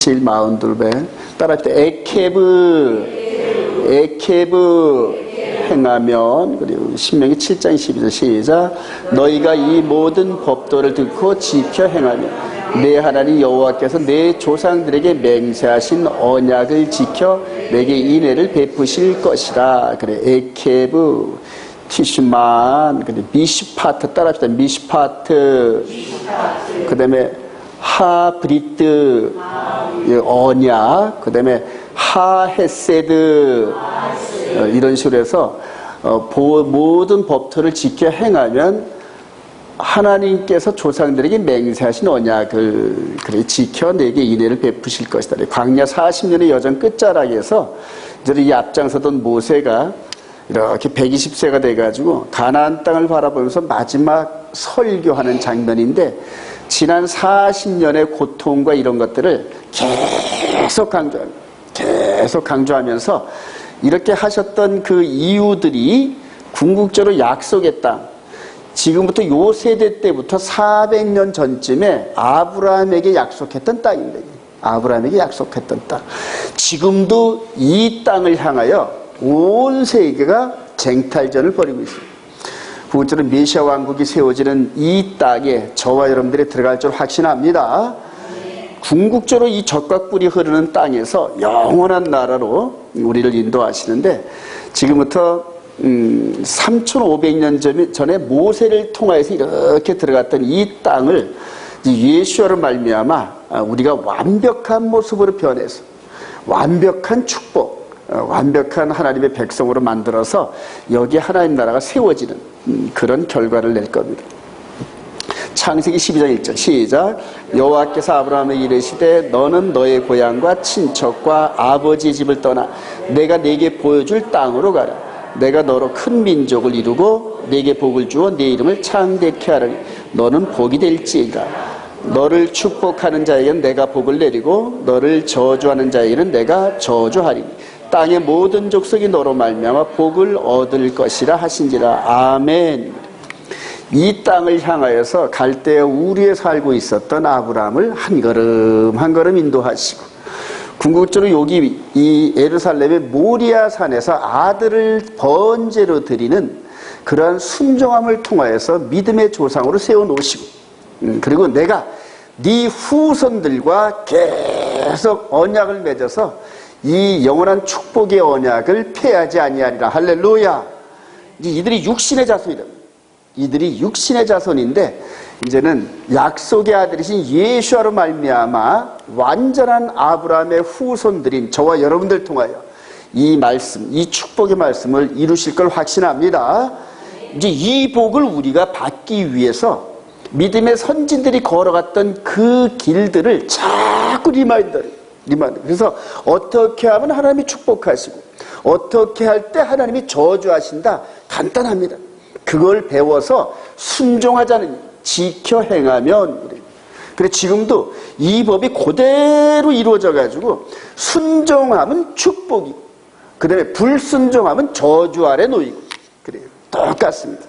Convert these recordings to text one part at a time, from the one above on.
42배 따라할 때 에케브 행하면. 그리고 신명기 7장 12절 시작. 너희가 이 모든 법도를 듣고 지켜 행하면 내 하나님 여호와께서 내 조상들에게 맹세하신 언약을 지켜 내게 인애를 베푸실 것이라. 그래, 에케브 티슈만. 그래, 미시파트 따라합시다. 미시파트. 그 다음에 하브리트 언약. 그 다음에 하헤세드. 이런 식으로 해서 모든 법도를 지켜 행하면 하나님께서 조상들에게 맹세하신 언약을 그래 지켜 내게 인애를 베푸실 것이다. 광야 40년의 여정 끝자락에서 이제 이 앞장서던 모세가 이렇게 120세가 돼가지고 가나안 땅을 바라보면서 마지막 설교하는 장면인데, 지난 40년의 고통과 이런 것들을 계속 강조하면서 이렇게 하셨던 그 이유들이 궁극적으로 약속의 땅, 지금부터 요 세대 때부터 400년 전쯤에 아브라함에게 약속했던 땅입니다. 아브라함에게 약속했던 땅. 지금도 이 땅을 향하여 온 세계가 쟁탈전을 벌이고 있습니다. 궁극적으로 메시아 왕국이 세워지는 이 땅에 저와 여러분들이 들어갈 줄 확신합니다. 궁극적으로 이 젖과 꿀이 흐르는 땅에서 영원한 나라로 우리를 인도하시는데, 지금부터 3500년 전에 모세를 통하여서 이렇게 들어갔던 이 땅을 예수와로 말미암아 우리가 완벽한 모습으로 변해서 완벽한 축복, 완벽한 하나님의 백성으로 만들어서 여기 하나님 나라가 세워지는 그런 결과를 낼 겁니다. 창세기 12장 1절 시작. 여호와께서 아브라함에게 이르시되 너는 너의 고향과 친척과 아버지의 집을 떠나 내가 네게 보여줄 땅으로 가라. 내가 너로 큰 민족을 이루고 네게 복을 주어 네 이름을 창대케 하리니 너는 복이 될지어다. 너를 축복하는 자에게는 내가 복을 내리고 너를 저주하는 자에게는 내가 저주하리니 땅의 모든 족속이 너로 말미암아 복을 얻을 것이라 하신지라. 아멘. 이 땅을 향하여서 갈대아 우르에 살고 있었던 아브라함을 한 걸음 한 걸음 인도하시고, 궁극적으로 여기 이 예루살렘의 모리아 산에서 아들을 번제로 드리는 그러한 순종함을 통하여서 믿음의 조상으로 세워놓으시고, 그리고 내가 네 후손들과 계속 언약을 맺어서 이 영원한 축복의 언약을 폐하지 아니하리라. 할렐루야. 이제 이들이 육신의 자손이다. 이들이 육신의 자손인데 이제는 약속의 아들이신 예수와로 말미암아 완전한 아브라함의 후손들인 저와 여러분들 통하여 이 말씀, 이 축복의 말씀을 이루실 걸 확신합니다. 이제 이 복을 우리가 받기 위해서 믿음의 선진들이 걸어갔던 그 길들을 자꾸 리마인드. 그래서 어떻게 하면 하나님이 축복하시고 어떻게 할 때 하나님이 저주하신다. 간단합니다. 그걸 배워서 순종하자는, 지켜 행하면. 그래, 지금도 이 법이 그대로 이루어져 가지고 순종하면 축복이고 그 다음에 불순종하면 저주 아래 놓이고, 그래요. 똑같습니다.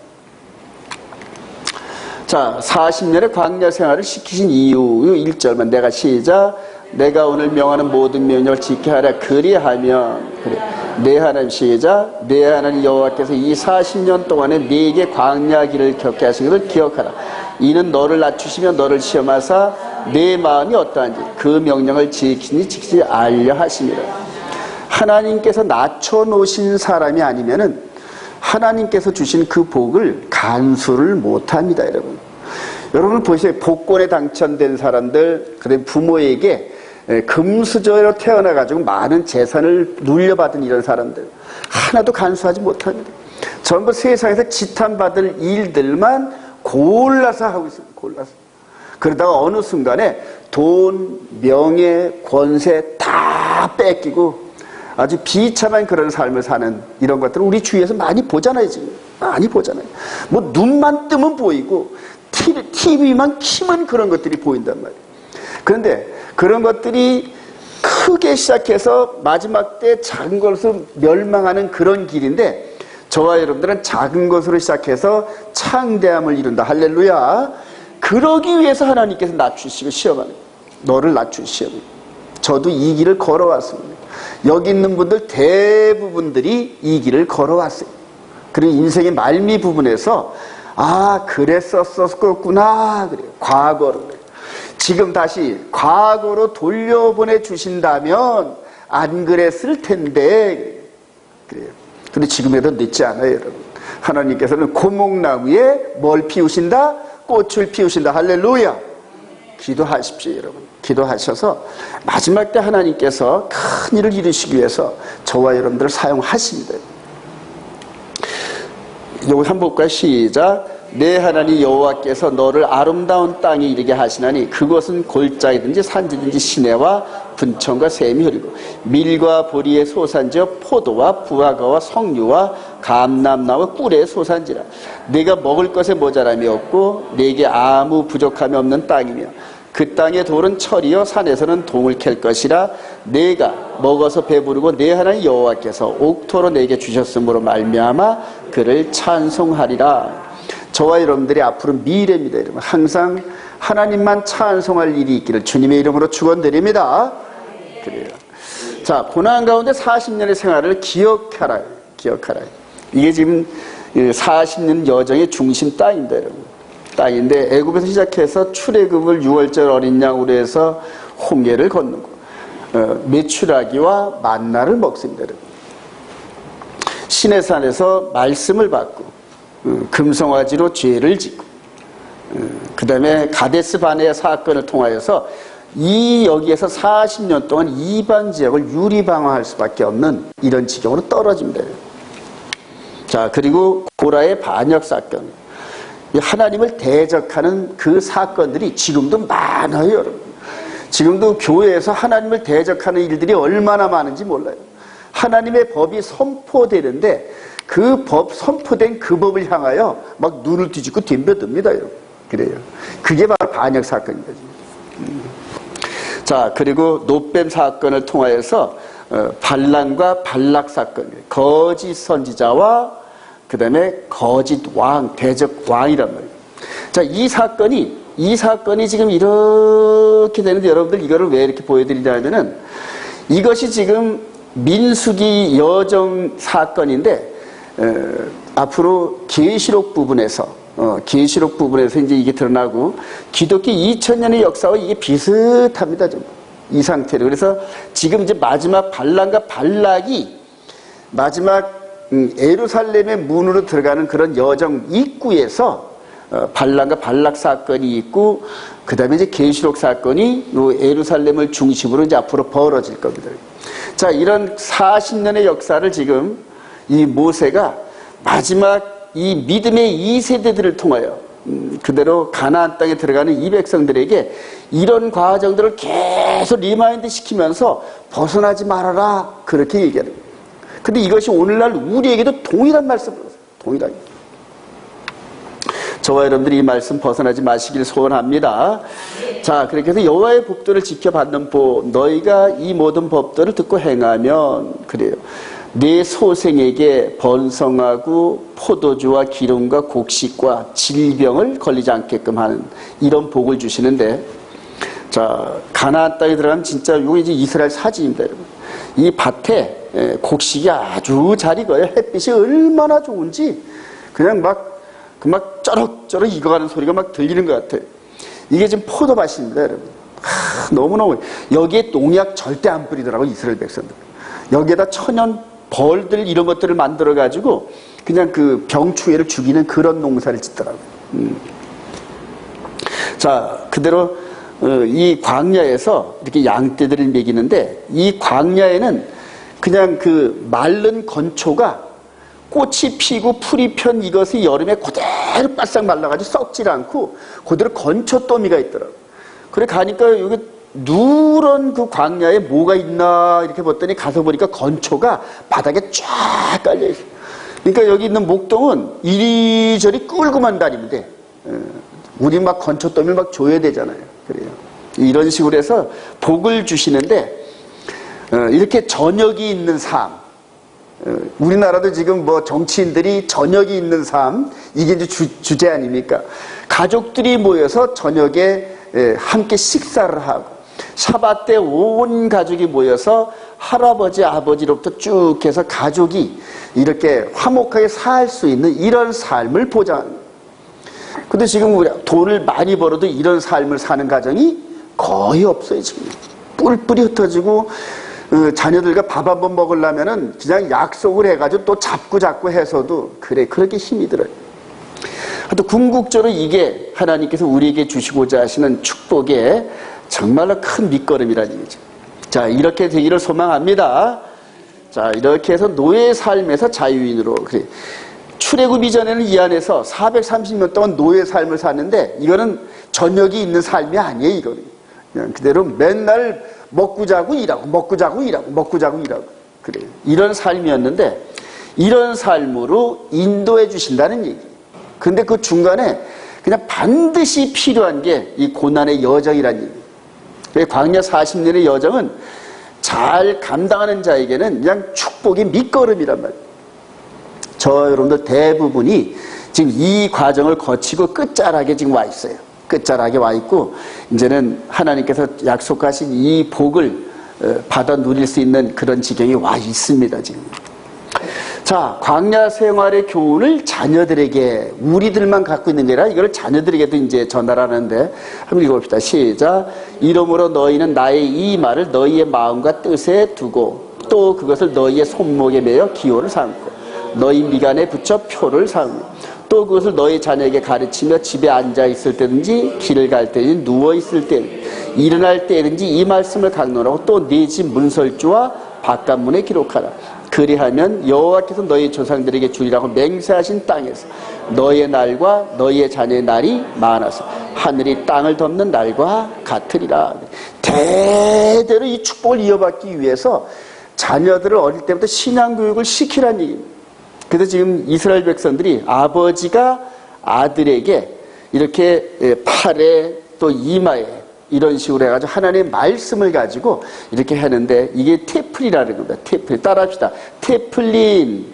자, 40년의 광야 생활을 시키신 이유 1절만 내가 시작. 내가 오늘 명하는 모든 명령을 지켜야 하라. 그리하면, 그래, 내 하나님 시작. 내 하나님 여호와께서 이 40년 동안에 네게 광야 길을 겪게 하신 것을 기억하라. 이는 너를 낮추시며 너를 시험하사 내 마음이 어떠한지 그 명령을 지키니 지키지 알려 하심이라. 하나님께서 낮춰놓으신 사람이 아니면은 하나님께서 주신 그 복을 간수를 못합니다. 여러분 보세요. 복권에 당첨된 사람들, 그다음에 부모에게 금수저로 태어나가지고 많은 재산을 눌려받은 이런 사람들 하나도 간수하지 못합니다. 전부 세상에서 지탄받을 일들만 골라서 하고 있습니다. 골라서. 그러다가 어느 순간에 돈, 명예, 권세 다 뺏기고 아주 비참한 그런 삶을 사는 이런 것들을 우리 주위에서 많이 보잖아요. 지금 많이 보잖아요. 뭐 눈만 뜨면 보이고 TV만 키면 그런 것들이 보인단 말이에요. 그런데 그런 것들이 크게 시작해서 마지막 때 작은 것으로 멸망하는 그런 길인데, 저와 여러분들은 작은 것으로 시작해서 창대함을 이룬다. 할렐루야. 그러기 위해서 하나님께서 낮추시고 시험하는 거예요. 너를 낮추시고 시험해요. 저도 이 길을 걸어왔습니다. 여기 있는 분들 대부분들이 이 길을 걸어왔어요. 그리고 인생의 말미 부분에서 그랬었었구나. 그래요. 과거로. 그래요. 지금 다시 과거로 돌려보내 주신다면 안 그랬을 텐데. 그래요. 근데 지금에도 늦지 않아요, 여러분. 하나님께서는 고목나무에 뭘 피우신다? 꽃을 피우신다. 할렐루야. 기도하십시오, 여러분. 기도하셔서 마지막 때 하나님께서 큰 일을 이루시기 위해서 저와 여러분들을 사용하십니다. 요거 한번 볼까요? 시작. 내 하나님 여호와께서 너를 아름다운 땅에 이르게 하시나니 그것은 골짜기든지 산지든지 시내와 분천과 샘이 흐르고 밀과 보리의 소산지와 포도와 부화과와 석류와 감람나무와 꿀의 소산지라. 내가 먹을 것에 모자람이 없고 내게 아무 부족함이 없는 땅이며 그 땅의 돌은 철이요 산에서는 동을 캘 것이라. 내가 먹어서 배부르고 내 하나님 여호와께서 옥토로 내게 주셨으므로 말미암아 그를 찬송하리라. 저와 여러분들이 앞으로 미래입니다. 여러분. 항상 하나님만 찬송할 일이 있기를 주님의 이름으로 축원드립니다. 그래요. 자, 고난 가운데 40년의 생활을 기억하라. 이게 지금 40년 여정의 중심 땅입니다, 여러분. 땅인데 애굽에서 시작해서 출애굽을 6월절 어린 양으로 해서 홍해를 건너고 메추라기와 만나를 먹습니다, 여러분. 시내산에서 말씀을 받고 금송아지로 죄를 짓고 그 다음에 가데스 바네아 사건을 통하여서 여기에서 40년 동안 이방 지역을 유리방어할 수밖에 없는 이런 지경으로 떨어집니다. 자, 그리고 고라의 반역 사건, 하나님을 대적하는 그 사건들이 지금도 많아요, 여러분. 지금도 교회에서 하나님을 대적하는 일들이 얼마나 많은지 몰라요. 하나님의 법이 선포되는데 그 선포된 그 법을 향하여 막 눈을 뒤집고 덤벼듭니다, 여러분. 그래요. 그게 바로 반역 사건입니다. 자, 그리고 노뱀 사건을 통하여서 발람과 발락 사건, 거짓 선지자와 그 다음에 거짓 왕, 대적 왕이란 말이에요. 자, 이 사건이 지금 이렇게 되는데 여러분들 이거를 왜 이렇게 보여드리냐면은 이것이 지금 민수기 여정 사건인데 앞으로 계시록 부분에서 이제 이게 드러나고 기독교 2000년의 역사와 이게 비슷합니다. 좀. 이 상태로. 그래서 지금 이제 마지막 발람과 발락이 마지막 예루살렘의 문으로 들어가는 그런 여정 입구에서 발람과 발락 사건이 있고 그 다음에 이제 계시록 사건이 예루살렘을 중심으로 이제 앞으로 벌어질 겁니다. 자, 이런 40년의 역사를 지금 이 모세가 마지막 이 믿음의 2세대들을 통하여 그대로 가나안 땅에 들어가는 이 백성들에게 이런 과정들을 계속 리마인드 시키면서 벗어나지 말아라 그렇게 얘기하는 거예요. 근데 이것이 오늘날 우리에게도 동일한 말씀을 동일하게. 저와 여러분들이 이 말씀 벗어나지 마시길 소원합니다. 자, 그렇게 해서 여호와의 법도를 지켜받는 법, 너희가 이 모든 법도를 듣고 행하면 그래요. 내 소생에게 번성하고 포도주와 기름과 곡식과 질병을 걸리지 않게끔 하는 이런 복을 주시는데, 자, 가나안 땅에 들어가면 진짜 이거 이제 이스라엘 사진입니다, 여러분. 이 밭에 곡식이 아주 잘 익어요. 햇빛이 얼마나 좋은지 그냥 막 쩌럭쩌럭 익어가는 소리가 막 들리는 것 같아요. 이게 지금 포도밭입니다, 여러분. 너무너무. 여기에 농약 절대 안 뿌리더라고요, 이스라엘 백성들. 여기에다 천연 벌들 이런 것들을 만들어가지고 그냥 그 병충해를 죽이는 그런 농사를 짓더라고요. 자, 그대로 이 광야에서 이렇게 양떼들을 먹이는데 이 광야에는 그냥 그 마른 건초가 꽃이 피고 풀이 편 이것이 여름에 그대로 바싹 말라가지고 썩질 않고 그대로 건초더미가 있더라고요. 그래 가니까 여기 누런 그 광야에 뭐가 있나 이렇게 봤더니 가서 보니까 건초가 바닥에 쫙 깔려있어요. 그러니까 여기 있는 목동은 이리저리 끌고만 다니면 돼. 우리 막 건초더미를 막 줘야 되잖아요. 그래요. 이런 식으로 해서 복을 주시는데 이렇게 저녁이 있는 삶, 우리나라도 지금 뭐 정치인들이 저녁이 있는 삶, 이게 이제 주제 아닙니까? 가족들이 모여서 저녁에 함께 식사를 하고 샤밧 때 온 가족이 모여서 할아버지, 아버지로부터 쭉 해서 가족이 이렇게 화목하게 살 수 있는 이런 삶을 보장합니다. 근데 지금 우리 돈을 많이 벌어도 이런 삶을 사는 가정이 거의 없어요, 지금. 뿔뿔이 흩어지고, 자녀들과 밥 한 번 먹으려면은 그냥 약속을 해가지고 또 잡고 해서도 그렇게 힘이 들어요. 또 궁극적으로 이게 하나님께서 우리에게 주시고자 하시는 축복의 정말로 큰 밑거름이라는 얘기죠. 자, 이렇게 되기를 소망합니다. 자, 이렇게 해서 노예의 삶에서 자유인으로. 그래. 출애굽 이전에는 이 안에서 430년 동안 노예의 삶을 샀는데 이거는 저녁이 있는 삶이 아니에요, 이거는. 그냥 그대로 맨날 먹고 자고 일하고, 먹고 자고 일하고, 먹고 자고 일하고. 그래요. 이런 삶이었는데 이런 삶으로 인도해 주신다는 얘기예요. 근데 그 중간에 그냥 반드시 필요한 게 이 고난의 여정이라는 얘기예요. 광야 40년의 여정은 잘 감당하는 자에게는 그냥 축복의 밑거름이란 말이에요. 저 여러분들 대부분이 지금 이 과정을 거치고 끝자락에 지금 와 있어요. 끝자락에 와 있고 이제는 하나님께서 약속하신 이 복을 받아 누릴 수 있는 그런 지경이 와 있습니다, 지금. 자, 광야 생활의 교훈을 자녀들에게, 우리들만 갖고 있는 게 아니라 이걸 자녀들에게도 이제 전달하는데, 한번 읽어봅시다. 시작. 이러므로 너희는 나의 이 말을 너희의 마음과 뜻에 두고 또 그것을 너희의 손목에 매어 기호를 삼고 너희 미간에 붙여 표를 삼고 또 그것을 너희 자녀에게 가르치며 집에 앉아 있을 때든지 길을 갈 때든지 누워 있을 때 일어날 때든지 이 말씀을 강론하고 또 네 집 문설주와 바깥문에 기록하라. 그리하면 여호와께서 너희 조상들에게 주리라고 맹세하신 땅에서 너희의 날과 너희의 자녀의 날이 많아서 하늘이 땅을 덮는 날과 같으리라. 대대로 이 축복을 이어받기 위해서 자녀들을 어릴 때부터 신앙교육을 시키라는 얘기입니다. 그래서 지금 이스라엘 백성들이 아버지가 아들에게 이렇게 팔에 또 이마에 이런 식으로 해가지고 하나님의 말씀을 가지고 이렇게 하는데 이게 테플이라는 겁니다. 테플. 따라합시다. 테플린.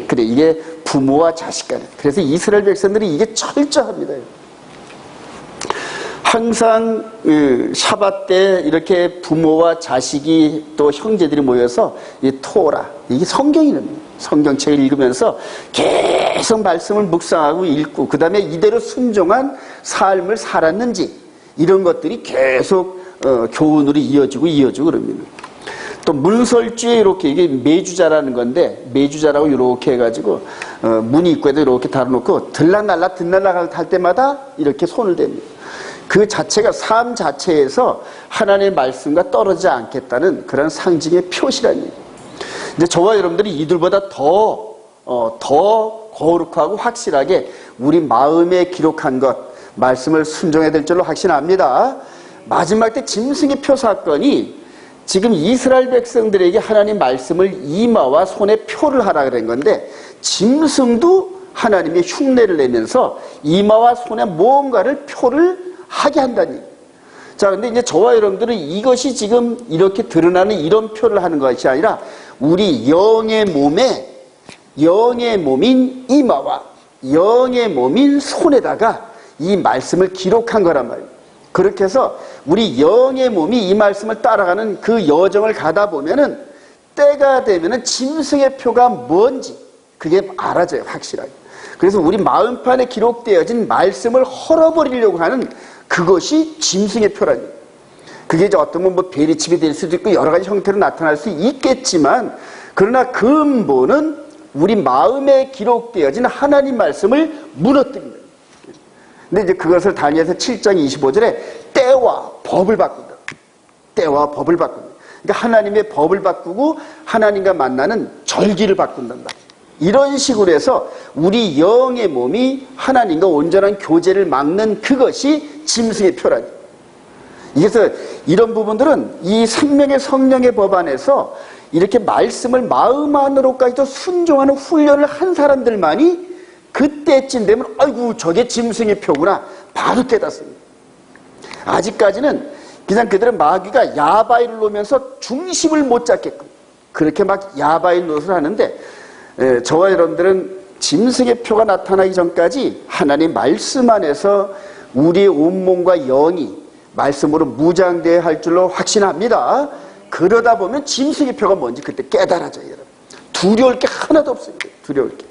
그래, 이게 부모와 자식 간에. 그래서 이스라엘 백성들이 이게 철저합니다. 항상 샤밧 때 이렇게 부모와 자식이 또 형제들이 모여서 이 토라, 이게 성경이랍니다. 성경책을 읽으면서 계속 말씀을 묵상하고 읽고 그 다음에 이대로 순종한 삶을 살았는지 이런 것들이 계속 교훈으로 이어지고 그럽니다. 또 문설주에 이렇게 이게 매주자라는 건데 매주자라고 이렇게 해가지고 문 입구에도 이렇게 달아놓고 들락날락 할 때마다 이렇게 손을 댑니다. 그 자체가 삶 자체에서 하나님의 말씀과 떨어지지 않겠다는 그런 상징의 표시라는 얘기예요. 근데 저와 여러분들이 이들보다 더 거룩하고 확실하게 우리 마음에 기록한 것, 말씀을 순종해야 될 줄로 확신합니다. 마지막 때 짐승의 표 사건이 지금 이스라엘 백성들에게 하나님 말씀을 이마와 손에 표를 하라 그런 건데 짐승도 하나님의 흉내를 내면서 이마와 손에 무언가를 표를 하게 한다니. 자, 근데 이제 저와 여러분들은 이것이 지금 이렇게 드러나는 이런 표를 하는 것이 아니라 우리 영의 몸인 이마와 영의 몸인 손에다가 이 말씀을 기록한 거란 말이에요. 그렇게 해서 우리 영의 몸이 이 말씀을 따라가는 그 여정을 가다 보면은 때가 되면은 짐승의 표가 뭔지 그게 알아져요, 확실하게. 그래서 우리 마음판에 기록되어진 말씀을 헐어버리려고 하는 그것이 짐승의 표라니. 그게 이제 어떤 뭐 베리칩이 될 수도 있고 여러 가지 형태로 나타날 수 있겠지만 그러나 근본은 우리 마음에 기록되어진 하나님 말씀을 무너뜨립니다. 근데 이제 그것을 다니엘서 7장 25절에 때와 법을 바꾼다. 때와 법을 바꾼다. 그러니까 하나님의 법을 바꾸고 하나님과 만나는 절기를 바꾼단다. 이런 식으로 해서 우리 영의 몸이 하나님과 온전한 교제를 막는 그것이 짐승의 표라니. 그래서 이런 부분들은 이 생명의 성령의 법 안에서 이렇게 말씀을 마음 안으로까지도 순종하는 훈련을 한 사람들만이 그때쯤 되면 아이고 저게 짐승의 표구나 바로 깨닫습니다. 아직까지는 그냥 그들은 마귀가 야바이를 놓으면서 중심을 못 잡게끔 그렇게 막 야바이 노릇을 하는데 저와 여러분들은 짐승의 표가 나타나기 전까지 하나님 말씀 안에서 우리의 온몸과 영이 말씀으로 무장돼야 할 줄로 확신합니다. 그러다 보면 짐승의 표가 뭔지 그때 깨달아져요. 여러분. 두려울 게 하나도 없습니다. 두려울 게.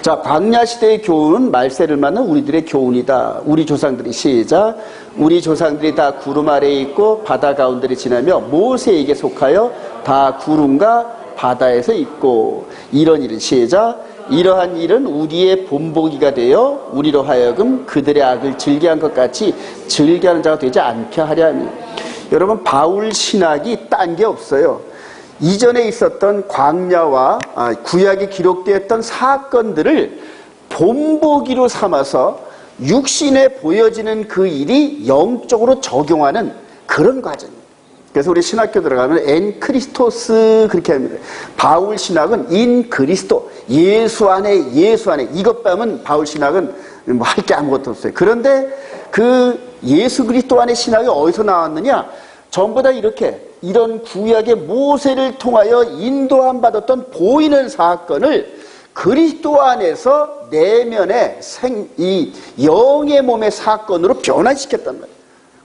자, 광야 시대의 교훈은 말세를 맞는 우리들의 교훈이다. 우리 조상들이 시작. 우리 조상들이 다 구름 아래에 있고 바다 가운데를 지나며 모세에게 속하여 다 구름과 바다에서 있고, 이런 일은 시작. 이러한 일은 우리의 본보기가 되어 우리로 하여금 그들의 악을 즐겨한 것 같이 즐겨하는 자가 되지 않게 하려 하니. 여러분, 바울 신학이 딴 게 없어요. 이전에 있었던 광야와 구약에 기록되었던 사건들을 본보기로 삼아서 육신에 보여지는 그 일이 영적으로 적용하는 그런 과정입니다. 그래서 우리 신학교 들어가면 엔 크리스토스 그렇게 합니다. 바울 신학은 인 그리스도, 예수 안에 이것 빼면 바울 신학은 뭐 할 게 아무것도 없어요. 그런데 그 예수 그리스도 안의 신학이 어디서 나왔느냐? 전부 다 이런 구약의 모세를 통하여 인도함 받았던 보이는 사건을 그리스도 안에서 내면의 이 영의 몸의 사건으로 변화시켰단 말이에요.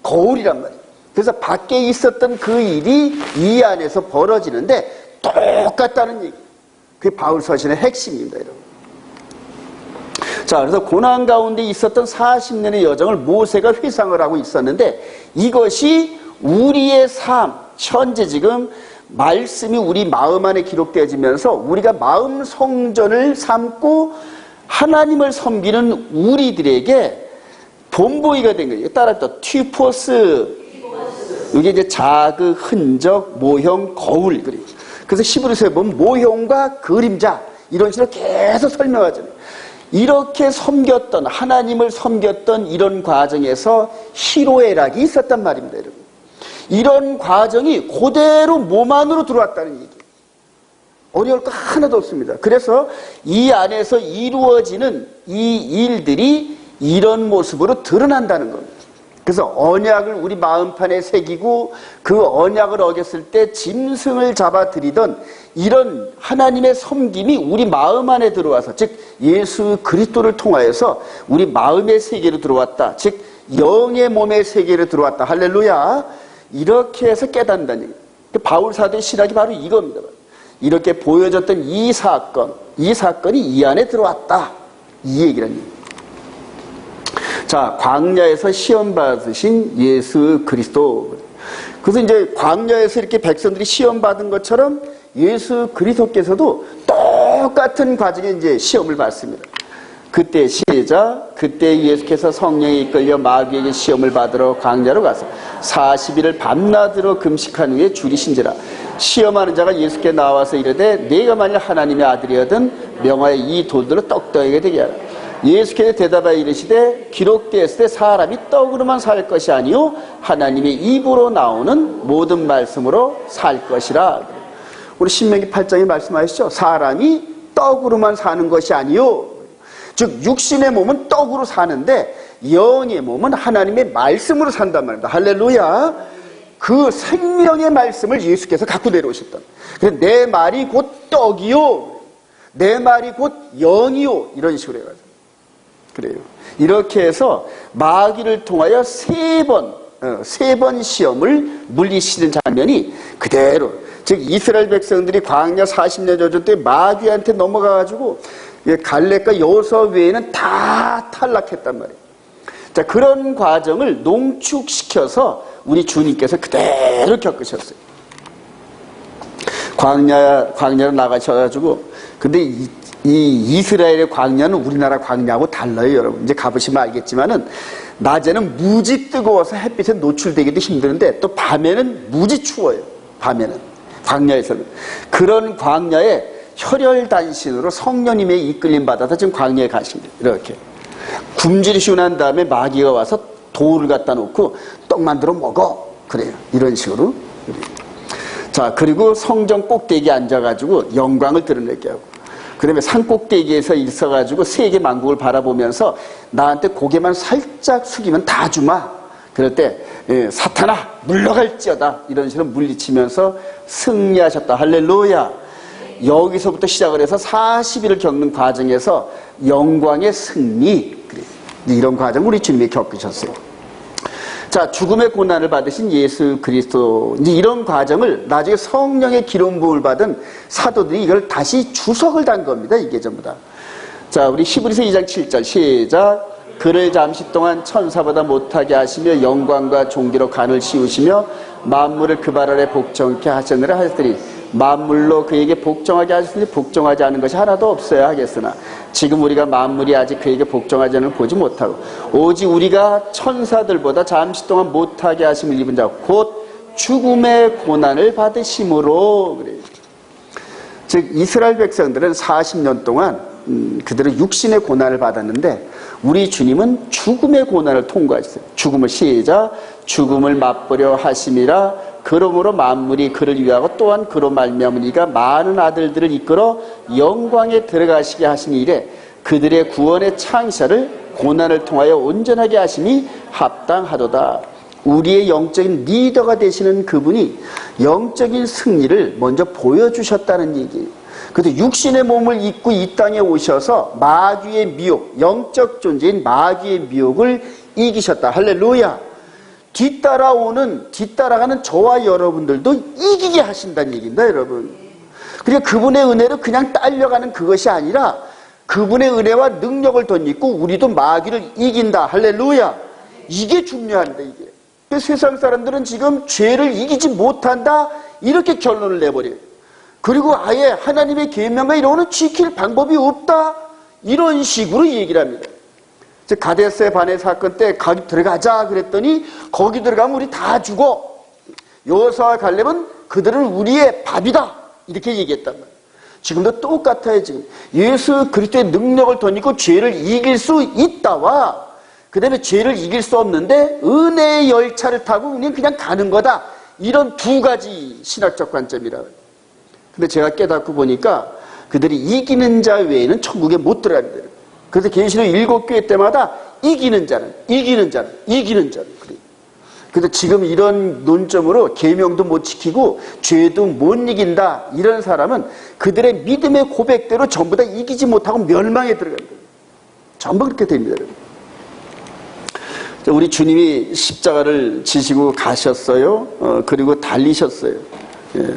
거울이란 말이에요. 그래서 밖에 있었던 그 일이 이 안에서 벌어지는데 똑같다는 얘기. 그게 바울 서신의 핵심입니다, 여러분. 자, 그래서 고난 가운데 있었던 40년의 여정을 모세가 회상을 하고 있었는데, 이것이 우리의 삶, 현재 지금 말씀이 우리 마음 안에 기록되어지면서 우리가 마음 성전을 삼고 하나님을 섬기는 우리들에게 본보기가 된 거예요. 따라서 튜포스, 이게 이제 자극, 흔적, 모형, 거울. 그래서 히브리서에 보면 모형과 그림자 이런 식으로 계속 설명하잖아요. 이렇게 섬겼던, 하나님을 섬겼던 이런 과정에서 희로애락이 있었단 말입니다, 여러분. 이런 과정이 그대로 몸 안으로 들어왔다는 얘기예요. 어려울 거 하나도 없습니다. 그래서 이 안에서 이루어지는 이 일들이 이런 모습으로 드러난다는 겁니다. 그래서 언약을 우리 마음판에 새기고 그 언약을 어겼을 때 짐승을 잡아들이던 이런 하나님의 섬김이 우리 마음 안에 들어와서, 즉 예수 그리스도를 통하여서 우리 마음의 세계로 들어왔다. 즉 영의 몸의 세계로 들어왔다. 할렐루야. 이렇게 해서 깨닫는다는 얘기예요. 바울 사도의 신학이 바로 이겁니다. 이렇게 보여졌던 이 사건이 이 안에 들어왔다. 이 얘기라는 얘기예요. 자, 광야에서 시험 받으신 예수 그리스도. 그래서 이제 광야에서 이렇게 백성들이 시험 받은 것처럼 예수 그리스도께서도 똑같은 과정에 이제 시험을 받습니다. 그때 시작. 그때 예수께서 성령에 이끌려 마귀에게 시험을 받으러 광야로 가서 40일을 밤낮으로 금식한 후에 줄이신지라. 시험하는 자가 예수께 나와서 이르되 내가 만일 하나님의 아들이거든 명하여 이 돌들로 떡덩이게 되게 하라. 예수께서 대답하여 이르시되 기록되었을 때 사람이 떡으로만 살 것이 아니요 하나님의 입으로 나오는 모든 말씀으로 살 것이라. 우리 신명기 8장에 말씀하셨죠. 사람이 떡으로만 사는 것이 아니요, 즉 육신의 몸은 떡으로 사는데 영의 몸은 하나님의 말씀으로 산단 말입니다. 할렐루야. 그 생명의 말씀을 예수께서 갖고 내려오셨다. 그래서 내 말이 곧 떡이요, 내 말이 곧 영이요, 이런 식으로 해가지고 그래요. 이렇게 해서 마귀를 통하여 세 번 시험을 물리치는 장면이 그대로, 즉 이스라엘 백성들이 광야 40년 여정 때 마귀한테 넘어가가지고 갈렙과 여호수아 외에는 다 탈락했단 말이에요. 자, 그런 과정을 농축시켜서 우리 주님께서 그대로 겪으셨어요. 광야로 나가셔가지고, 근데 이 이스라엘의 광야는 우리나라 광야하고 달라요, 여러분. 이제 가보시면 알겠지만은 낮에는 무지 뜨거워서 햇빛에 노출되기도 힘드는데 또 밤에는 무지 추워요. 밤에는 광야에서는. 그런 광야에 혈혈단신으로 성령님의 이끌림 받아서 지금 광야에 가십니다. 이렇게 굶주리시고 난 다음에 마귀가 와서 돌을 갖다 놓고 떡 만들어 먹어, 그래요. 이런 식으로. 자, 그리고 성전 꼭대기에 앉아가지고 영광을 드러내게 하고, 그 다음에 산 꼭대기에서 있어가지고 세계 만국을 바라보면서 나한테 고개만 살짝 숙이면 다 주마. 그럴 때 사탄아 물러갈지어다, 이런 식으로 물리치면서 승리하셨다. 할렐루야. 여기서부터 시작을 해서 40일을 겪는 과정에서 영광의 승리, 이런 과정을 우리 주님이 겪으셨어요. 자, 죽음의 고난을 받으신 예수 그리스도, 이제 이런 과정을 나중에 성령의 기름 부음을 받은 사도들이 이걸 다시 주석을 단 겁니다. 이게 전부 다. 자, 우리 히브리서 2장 7절 시작. 그를 잠시 동안 천사보다 못하게 하시며 영광과 존귀로 간을 씌우시며 만물을 그 발 아래 복종케 하셨느라 하였으니, 만물로 그에게 복종하게 하셨으니 복종하지 않은 것이 하나도 없어야 하겠으나 지금 우리가 만물이 아직 그에게 복종하지 않은 걸 보지 못하고 오직 우리가 천사들보다 잠시 동안 못하게 하심을 입은 자 곧 죽음의 고난을 받으심으로. 그래요. 즉 이스라엘 백성들은 40년 동안 그들은 육신의 고난을 받았는데 우리 주님은 죽음의 고난을 통과했어요. 죽음을 시작. 죽음을 맛보려 하심이라. 그러므로 만물이 그를 위하고 또한 그로 말미암은 이가 많은 아들들을 이끌어 영광에 들어가시게 하시니 이래 그들의 구원의 창시를 고난을 통하여 온전하게 하심이 합당하도다. 우리의 영적인 리더가 되시는 그분이 영적인 승리를 먼저 보여주셨다는 얘기예요. 그래도 육신의 몸을 입고 이 땅에 오셔서 마귀의 미혹, 영적 존재인 마귀의 미혹을 이기셨다. 할렐루야. 뒤따라가는 저와 여러분들도 이기게 하신다는 얘기입니다, 여러분. 그러니까 그분의 은혜로 그냥 딸려가는 그것이 아니라 그분의 은혜와 능력을 덧입고 우리도 마귀를 이긴다. 할렐루야. 이게 중요합니다, 이게. 세상 사람들은 지금 죄를 이기지 못한다, 이렇게 결론을 내버려요. 그리고 아예 하나님의 계명과 이런 거는 지킬 방법이 없다, 이런 식으로 얘기를 합니다. 즉 가데스의 반의 사건 때 거기 들어가자 그랬더니 거기 들어가면 우리 다 죽어. 여호수아와 갈렙은 그들은 우리의 밥이다, 이렇게 얘기했단 말이에요. 지금도 똑같아요. 지금 예수 그리스도의 능력을 덧입고 죄를 이길 수 있다와 그 다음에 죄를 이길 수 없는데 은혜의 열차를 타고 그냥 가는 거다, 이런 두 가지 신학적 관점이라고. 근데 제가 깨닫고 보니까 그들이 이기는 자 외에는 천국에 못 들어간대요. 그래서 계시록 7교회 때마다 이기는 자는. 그래요. 그래서 지금 이런 논점으로 계명도 못 지키고 죄도 못 이긴다, 이런 사람은 그들의 믿음의 고백대로 전부 다 이기지 못하고 멸망에 들어간다. 전부 그렇게 됩니다. 우리 주님이 십자가를 지시고 가셨어요. 그리고 달리셨어요. 예.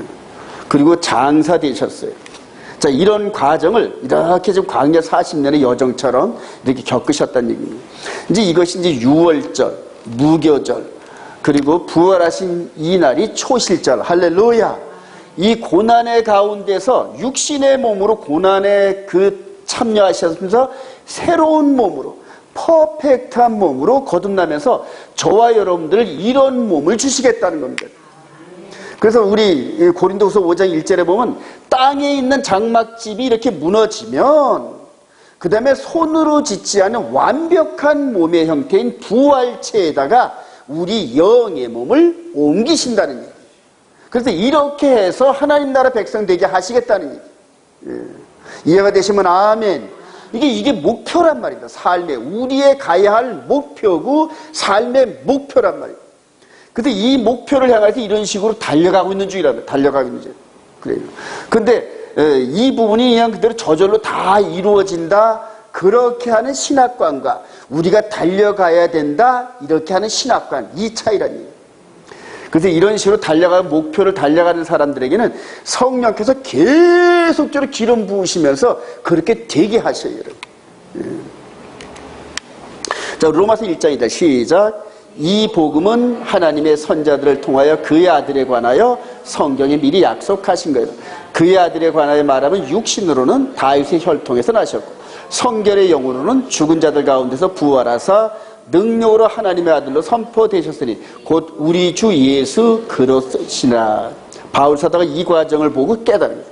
그리고 장사되셨어요. 자, 이런 과정을 이렇게 좀 광야 40년의 여정처럼 이렇게 겪으셨다는 얘기입니다. 이제 이것이 이제 유월절, 무교절, 그리고 부활하신 이 날이 초실절. 할렐루야. 이 고난의 가운데서 육신의 몸으로 고난에 참여하셔서 새로운 몸으로, 퍼펙트한 몸으로 거듭나면서 저와 여러분들 이런 몸을 주시겠다는 겁니다. 그래서 우리 고린도후서 5장 1절에 보면 땅에 있는 장막집이 이렇게 무너지면 그 다음에 손으로 짓지 않은 완벽한 몸의 형태인 부활체에다가 우리 영의 몸을 옮기신다는 얘기. 그래서 이렇게 해서 하나님 나라 백성 되게 하시겠다는 얘기. 예. 이해가 되시면 아멘. 이게 목표란 말입니다. 삶의, 우리의 가야 할 목표고 삶의 목표란 말입니다. 근데 이 목표를 향해서 이런 식으로 달려가고 있는 중이라면, 달려가고 있는 중. 그래요. 근데 이 부분이 그냥 그대로 저절로 다 이루어진다, 그렇게 하는 신학관과 우리가 달려가야 된다, 이렇게 하는 신학관, 이 차이라는 얘기예요. 그래서 이런 식으로 달려가는 목표를 달려가는 사람들에게는 성령께서 계속적으로 기름 부으시면서 그렇게 되게 하셔요, 여러분. 예. 자, 로마서 1장이다. 시작. 이 복음은 하나님의 선자들을 통하여 그의 아들에 관하여 성경에 미리 약속하신 거예요. 그의 아들에 관하여 말하면 육신으로는 다윗의 혈통에서 나셨고 성결의 영으로는 죽은 자들 가운데서 부활하사 능력으로 하나님의 아들로 선포되셨으니 곧 우리 주 예수 그리스도시라. 바울 사도가 이 과정을 보고 깨달은 거예요.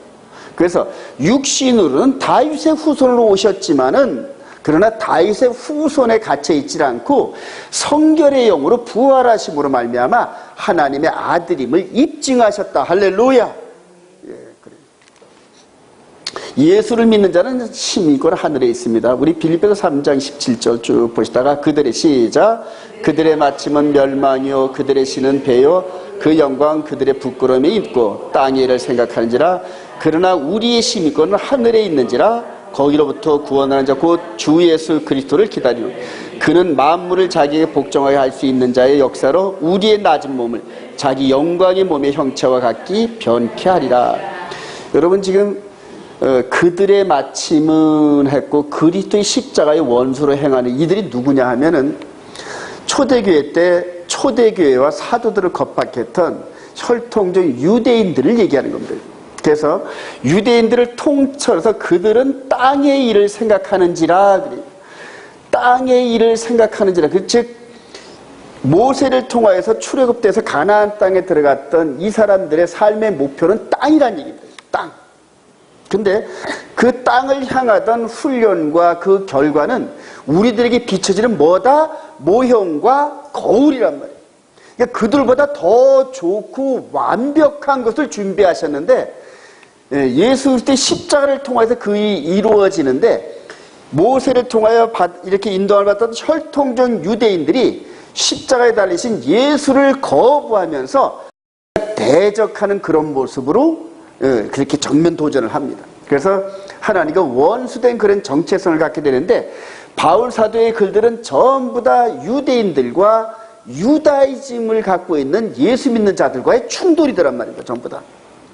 그래서 육신으로는 다윗의 후손으로 오셨지만은 그러나 다윗의 후손에 갇혀 있지 않고 성결의 영으로 부활하심으로 말미암아 하나님의 아들임을 입증하셨다. 할렐루야. 예, 그래요. 예수를 믿는 자는 힘이 있거나 하늘에 있습니다. 우리 빌립보서 3장 17절 쭉 보시다가 그들의 시작. 그들의 마침은 멸망이요 그들의 신은 배요 그 영광 그들의 부끄러움에 있고 땅의 일을 생각하는지라. 그러나 우리의 힘이 있거는 하늘에 있는지라. 거기로부터 구원하는 자 곧 주 예수 그리스도를 기다리고 그는 만물을 자기에게 복종하게 할 수 있는 자의 역사로 우리의 낮은 몸을 자기 영광의 몸의 형체와 같기 변케 하리라. 여러분 지금 그들의 마침은 했고 그리스도의 십자가의 원수로 행하는 이들이 누구냐 하면은 초대교회 때 초대교회와 사도들을 겁박했던 혈통적 유대인들을 얘기하는 겁니다. 그래서 유대인들을 통틀어서 그들은 땅의 일을 생각하는지라 그래요. 땅의 일을 생각하는지라. 즉 모세를 통하여서 출애굽돼서 가나안 땅에 들어갔던 이 사람들의 삶의 목표는 땅이라는 얘기입니다. 땅. 근데 그 땅을 향하던 훈련과 그 결과는 우리들에게 비춰지는 뭐다? 모형과 거울이란 말이에요. 그러니까 그들보다 더 좋고 완벽한 것을 준비하셨는데 예수 그리스도의 십자가를 통해서 그 일이 이루어지는데 모세를 통하여 이렇게 인도함을 받던 혈통적 유대인들이 십자가에 달리신 예수를 거부하면서 대적하는 그런 모습으로 그렇게 정면 도전을 합니다. 그래서 하나님과 원수된 그런 정체성을 갖게 되는데 바울 사도의 글들은 전부 다 유대인들과 유다이즘을 갖고 있는 예수 믿는 자들과의 충돌이더란 말입니다. 전부 다.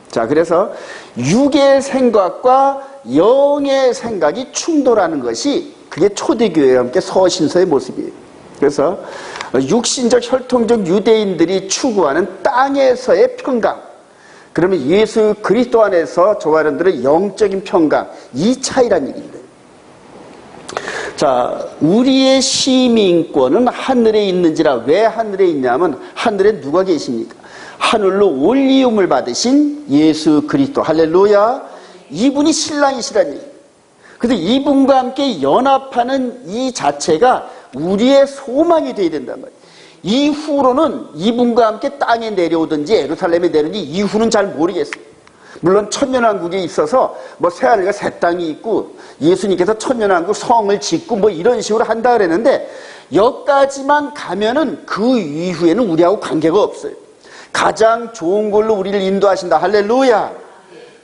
자, 그래서 육의 생각과 영의 생각이 충돌하는 것이 그게 초대교회와 함께 서신서의 모습이에요. 그래서 육신적 혈통적 유대인들이 추구하는 땅에서의 평강, 그러면 예수 그리스도 안에서 저와 여러분들의 영적인 평강, 이 차이란 얘기입니다. 자, 우리의 시민권은 하늘에 있는지라. 왜 하늘에 있냐면 하늘에 누가 계십니까? 하늘로 올리움을 받으신 예수 그리스도. 할렐루야. 이분이 신랑이시라니. 그래서 이분과 함께 연합하는 이 자체가 우리의 소망이 되어야 된단 말이에요. 이후로는 이분과 함께 땅에 내려오든지 예루살렘에 내려오든지 이후는 잘 모르겠어요. 물론 천년왕국에 있어서 뭐 새하늘과 새 땅이 있고 예수님께서 천년왕국 성을 짓고 뭐 이런 식으로 한다 그랬는데 여기까지만 가면은 그 이후에는 우리하고 관계가 없어요. 가장 좋은 걸로 우리를 인도하신다. 할렐루야.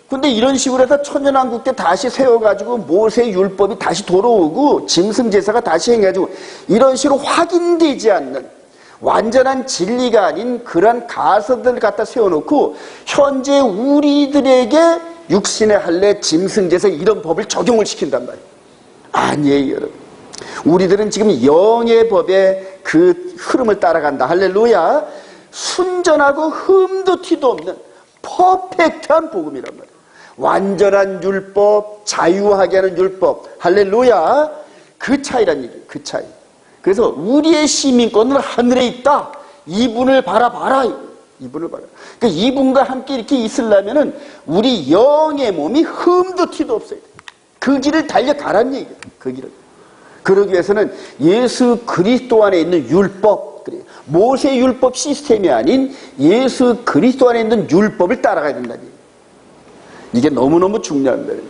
근데 이런 식으로 해서 천년왕국 때 다시 세워가지고 모세의 율법이 다시 돌아오고 짐승제사가 다시 행해가지고 이런 식으로 확인되지 않는 완전한 진리가 아닌 그런 가설들을 갖다 세워놓고 현재 우리들에게 육신의 할례, 짐승제사 이런 법을 적용을 시킨단 말이에요. 아니에요, 여러분. 우리들은 지금 영의 법의 그 흐름을 따라간다. 할렐루야. 순전하고 흠도 티도 없는 퍼펙트한 복음이란 말이에요. 완전한 율법, 자유하게 하는 율법. 할렐루야. 그 차이란 얘기예요. 그 차이. 그래서 우리의 시민권은 하늘에 있다. 이분을 바라봐라. 이분을 바라. 그러니까 이분과 함께 이렇게 있으려면은 우리 영의 몸이 흠도 티도 없어야 돼. 그 길을 달려가라는 얘기예요. 그 길을. 그러기 위해서는 예수 그리스도 안에 있는 율법, 모세 율법 시스템이 아닌 예수 그리스도 안에 있는 율법을 따라가야 된다는 얘기예요. 이게 너무너무 중요한 거예요.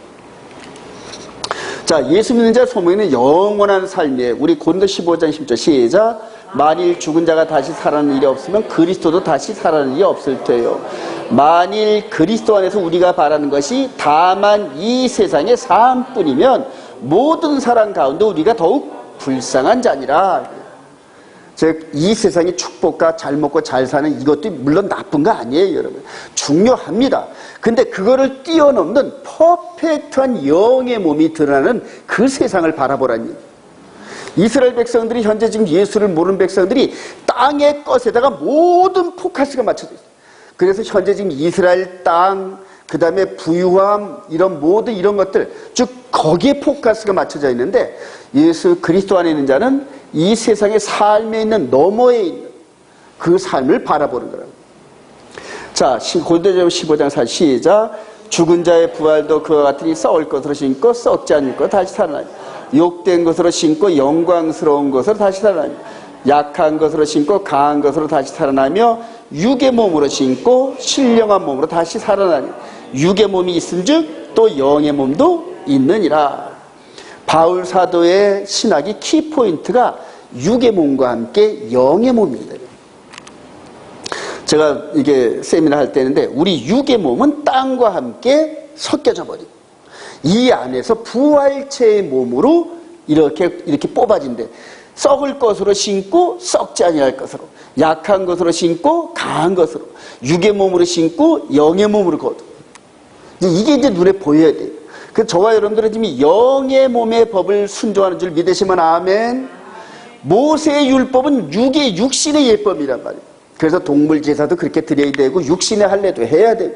자, 예수 믿는 자 소망에는 영원한 삶이에요. 우리 고린도 15장 10절 시작. 만일 죽은 자가 다시 살아나는 일이 없으면 그리스도도 다시 살아나는 일이 없을 테요. 만일 그리스도 안에서 우리가 바라는 것이 다만 이 세상의 삶뿐이면 모든 사람 가운데 우리가 더욱 불쌍한 자니라. 즉 이 세상의 축복과 잘 먹고 잘 사는 이것도 물론 나쁜 거 아니에요, 여러분. 중요합니다. 근데 그거를 뛰어넘는 퍼펙트한 영의 몸이 드러나는 그 세상을 바라보라니. 이스라엘 백성들이 현재 지금 예수를 모르는 백성들이 땅의 것에다가 모든 포커스가 맞춰져 있어요. 그래서 현재 지금 이스라엘 땅, 그 다음에 부유함, 이런 모든 이런 것들, 즉 거기에 포커스가 맞춰져 있는데 예수 그리스도 안에 있는 자는 이 세상의 삶에 있는 너머에 있는 그 삶을 바라보는 거라고. 자, 고린도전서 15장 4 시작. 죽은 자의 부활도 그와 같으니 썩을 것으로 신고 썩지 않을 것 다시 살아나니 욕된 것으로 신고 영광스러운 것으로 다시 살아나니 약한 것으로 신고 강한 것으로 다시 살아나며 육의 몸으로 신고 신령한 몸으로 다시 살아나니 육의 몸이 있은즉 또 영의 몸도 있느니라. 바울 사도의 신학의 키포인트가 육의 몸과 함께 영의 몸입니다. 제가 이게 세미나 할 때인데 우리 육의 몸은 땅과 함께 섞여져 버리고 이 안에서 부활체의 몸으로 이렇게 뽑아진대. 썩을 것으로 신고 썩지 아니할 것으로, 약한 것으로 신고 강한 것으로, 육의 몸으로 신고 영의 몸으로 거두. 이게 이제 눈에 보여야 돼요. 그래서 저와 여러분들은 지금 영의 몸의 법을 순종하는 줄 믿으시면 아멘. 모세의 율법은 육신의 예법이란 말이에요. 그래서 동물 제사도 그렇게 드려야 되고 육신의 할례도 해야 되고.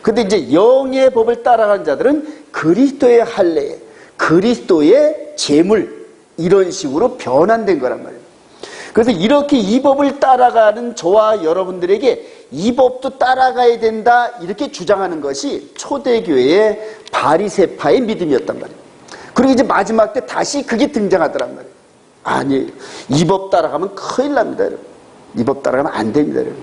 근데 이제 영의 법을 따라가는 자들은 그리스도의 할례, 그리스도의 제물, 이런 식으로 변환된 거란 말이에요. 그래서 이렇게 이 법을 따라가는 저와 여러분들에게 이 법도 따라가야 된다, 이렇게 주장하는 것이 초대교회의 바리새파의 믿음이었단 말이에요. 그리고 이제 마지막 때 다시 그게 등장하더란 말이에요. 아니에요. 이 법 따라가면 큰일 납니다, 여러분. 이 법 따라가면 안 됩니다, 여러분.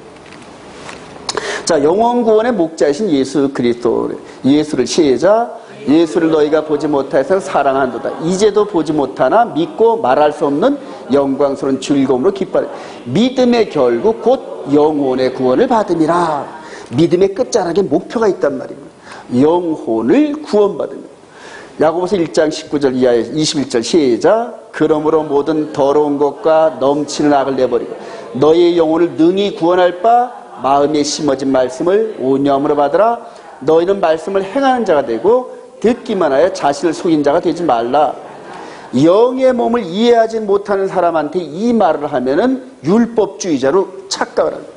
자, 영원 구원의 목자이신 예수 그리스도, 예수를 시작. 예수를 너희가 보지 못하여서 사랑한도다. 이제도 보지 못하나 믿고 말할 수 없는 영광스러운 즐거움으로 기뻐하라. 믿음의 결국 곧 영혼의 구원을 받음이라. 믿음의 끝자락에 목표가 있단 말입니다. 영혼을 구원받으면. 야고보서 1장 19절 이하에 21절 시작. 그러므로 모든 더러운 것과 넘치는 악을 내버리고 너희의 영혼을 능히 구원할 바 마음에 심어진 말씀을 온유함으로 받으라. 너희는 말씀을 행하는 자가 되고 듣기만 하여 자신을 속인 자가 되지 말라. 영의 몸을 이해하지 못하는 사람한테 이 말을 하면은 율법주의자로 착각을 합니다.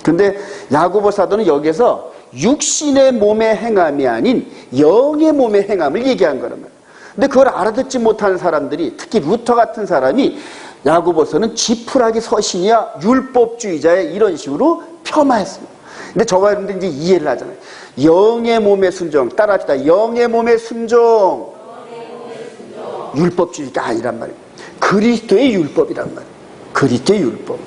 근데 야고보 사도는 여기서 육신의 몸의 행함이 아닌 영의 몸의 행함을 얘기한 거란 말이에요. 근데 그걸 알아듣지 못하는 사람들이, 특히 루터 같은 사람이 야고보서는 지푸라기 서신이야 율법주의자야 이런 식으로 폄하했습니다. 근데 저와 여러분들 이제 이해를 하잖아요. 영의 몸의 순종, 따라합시다. 영의 몸의 순종. 율법주의가 아니란 말이에요. 그리스도의 율법이란 말이에요. 그리스도의 율법.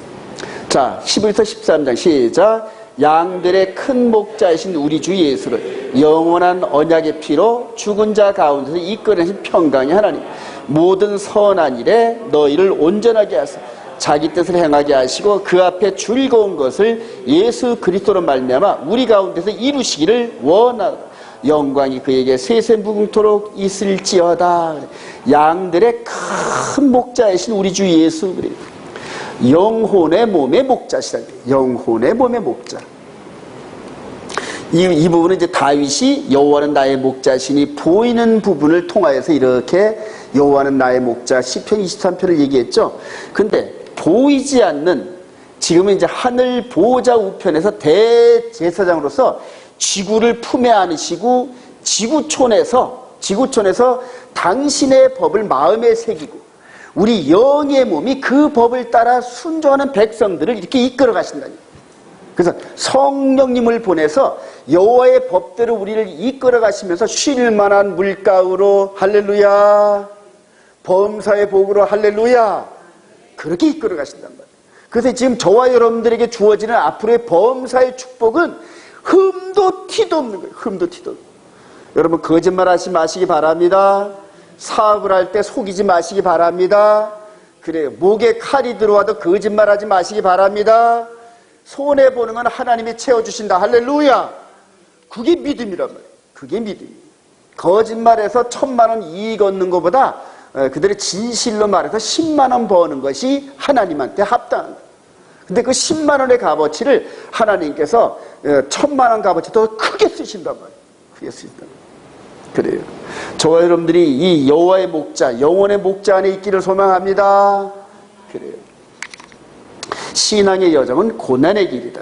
자, 11서 13장 시작. 양들의 큰 목자이신 우리 주 예수를 영원한 언약의 피로 죽은 자 가운데서 이끌어내신 평강의 하나님, 모든 선한 일에 너희를 온전하게 하사 자기 뜻을 행하게 하시고 그 앞에 즐거운 것을 예수 그리스도로 말미암아 우리 가운데서 이루시기를 원하노라. 영광이 그에게 세세 무궁토록 있을지어다. 양들의 큰 목자이신 우리 주 예수 그리스도, 영혼의 몸의 목자시다. 영혼의 몸의 목자. 이 부분은 이제 다윗이 여호와는 나의 목자시니 보이는 부분을 통하여서 이렇게 여호와는 나의 목자 시편 23편을 얘기했죠. 근데 보이지 않는, 지금은 이제 하늘 보호자 우편에서 대제사장으로서 지구를 품에 안으시고 지구촌에서 당신의 법을 마음에 새기고 우리 영의 몸이 그 법을 따라 순종하는 백성들을 이렇게 이끌어 가신다니. 그래서 성령님을 보내서 여호와의 법대로 우리를 이끌어 가시면서 쉴 만한 물가으로 할렐루야, 범사의 복으로 할렐루야, 그렇게 이끌어 가신단 말이에요. 그래서 지금 저와 여러분들에게 주어지는 앞으로의 범사의 축복은 흠도 티도 없는 거예요. 흠도 티도 없는 거예요. 여러분 거짓말 하지 마시기 바랍니다. 사업을 할 때 속이지 마시기 바랍니다. 그래요. 목에 칼이 들어와도 거짓말하지 마시기 바랍니다. 손해보는 건 하나님이 채워주신다. 할렐루야. 그게 믿음이란 말이에요. 그게 믿음이에요. 거짓말해서 1000만 원 이익 얻는 것보다 그들의 진실로 말해서 10만 원 버는 것이 하나님한테 합당한 거예요. 근데 그 10만 원의 값어치를 하나님께서 1000만 원 값어치 더 크게 쓰신단 말이에요. 크게 쓰신단 말이에요. 그래요. 저와 여러분들이 이 여호와의 목자, 영혼의 목자 안에 있기를 소망합니다. 그래요. 신앙의 여정은 고난의 길이다.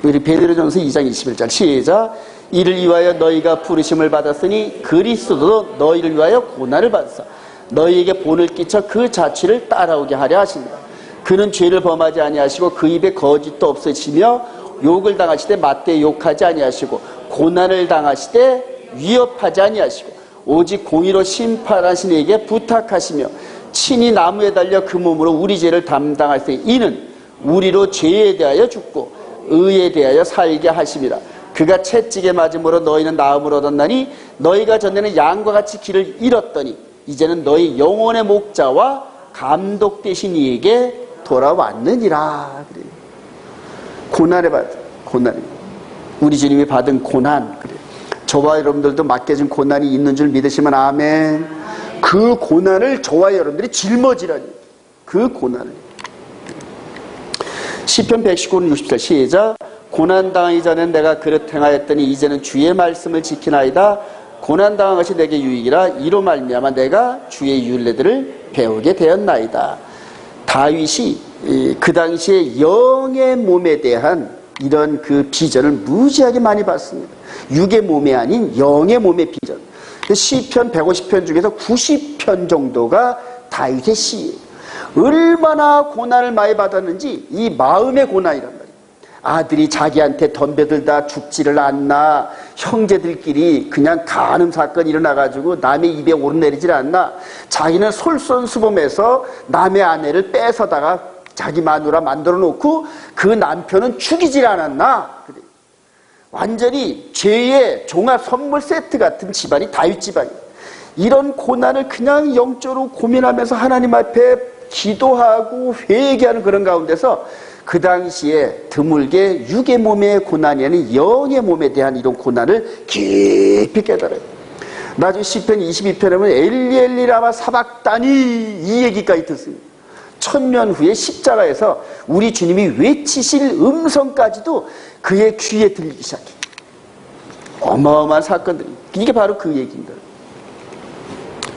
우리 베드로전서 2장 21절 시작. 이를 위하여 너희가 부르심을 받았으니 그리스도도 너희를 위하여 고난을 받았어 너희에게 본을 끼쳐 그 자취를 따라오게 하려 하신다. 그는 죄를 범하지 아니하시고 그 입에 거짓도 없으시며 욕을 당하시되 맞대 욕하지 아니하시고 고난을 당하시되 위협하지 아니하시고 오직 공의로 심판하신 이에게 부탁하시며 친히 나무에 달려 그 몸으로 우리 죄를 담당하시되 이는 우리로 죄에 대하여 죽고 의에 대하여 살게 하심이라. 그가 채찍에 맞음으로 너희는 나음을 얻었나니 너희가 전에는 양과 같이 길을 잃었더니 이제는 너희 영혼의 목자와 감독 되신 이에게 돌아왔느니라. 그래요. 고난을 받은 고난, 우리 주님이 받은 고난. 그래요. 저와 여러분들도 맡겨진 고난이 있는 줄 믿으시면 아멘. 그 고난을 저와 여러분들이 짊어지라니. 그 고난을. 시편 119편 60절 시작. 고난당하기 전엔 내가 그릇 행하였더니 이제는 주의 말씀을 지키나이다. 고난당한 것이 내게 유익이라. 이로 말미암아 내가 주의 율례들을 배우게 되었나이다. 다윗이 그 당시에 영의 몸에 대한 이런 그 비전을 무지하게 많이 봤습니다. 육의 몸이 아닌 영의 몸의 비전. 시편 150편 중에서 90편 정도가 다윗의 시예요. 얼마나 고난을 많이 받았는지 이 마음의 고난이란 말이에요. 아들이 자기한테 덤벼들다 죽지를 않나, 형제들끼리 그냥 간음 사건이 일어나가지고 남의 입에 오르내리질 않나, 자기는 솔선수범해서 남의 아내를 뺏어다가 자기 마누라 만들어 놓고 그 남편은 죽이질 않았나. 그래. 완전히 죄의 종합 선물 세트 같은 집안이 다윗 집안이에요. 이런 고난을 그냥 영적으로 고민하면서 하나님 앞에 기도하고 회개하는 그런 가운데서 그 당시에 드물게 육의 몸의 고난이 아닌 영의 몸에 대한 이런 고난을 깊이 깨달아요. 나중에 시편 22편에 보면 엘리 엘리 라마 사박다니 이 얘기까지 듣습니다. 1000년 후에 십자가에서 우리 주님이 외치실 음성까지도 그의 귀에 들리기 시작해요. 어마어마한 사건들이. 이게 바로 그 얘기입니다.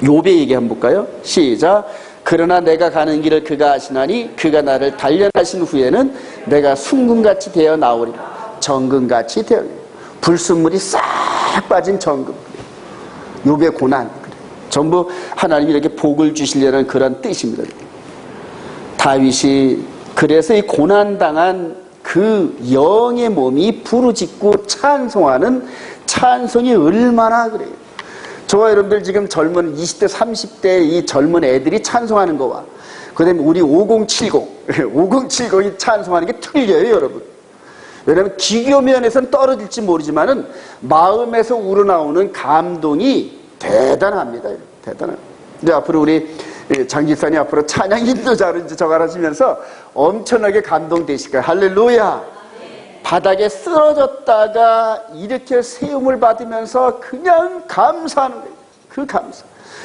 욥의 얘기 한번 볼까요? 시작. 그러나 내가 가는 길을 그가 아시나니 그가 나를 단련하신 후에는 내가 순금같이 되어 나오리라. 정금같이 되어. 불순물이 싹 빠진 정금. 욥의 고난. 전부 하나님이 이렇게 복을 주시려는 그런 뜻입니다. 다윗이 그래서 이 고난당한 그 영의 몸이 부르짖고 찬송하는 찬송이 얼마나 그래요. 저와 여러분들 지금 젊은 20대 30대 이 젊은 애들이 찬송하는 거와 그 다음에 우리 5070이 찬송하는 게 틀려요, 여러분. 왜냐하면 기교 면에서는 떨어질지 모르지만은 마음에서 우러나오는 감동이 대단합니다. 대단합니다. 이제 앞으로 우리 장 집사님 앞으로 찬양 인도자로 이제 저가하시면서 엄청나게 감동되실 거예요. 할렐루야. 바닥에 쓰러졌다가 이렇게 세움을 받으면서 그냥 감사하는 거예요. 그 감사.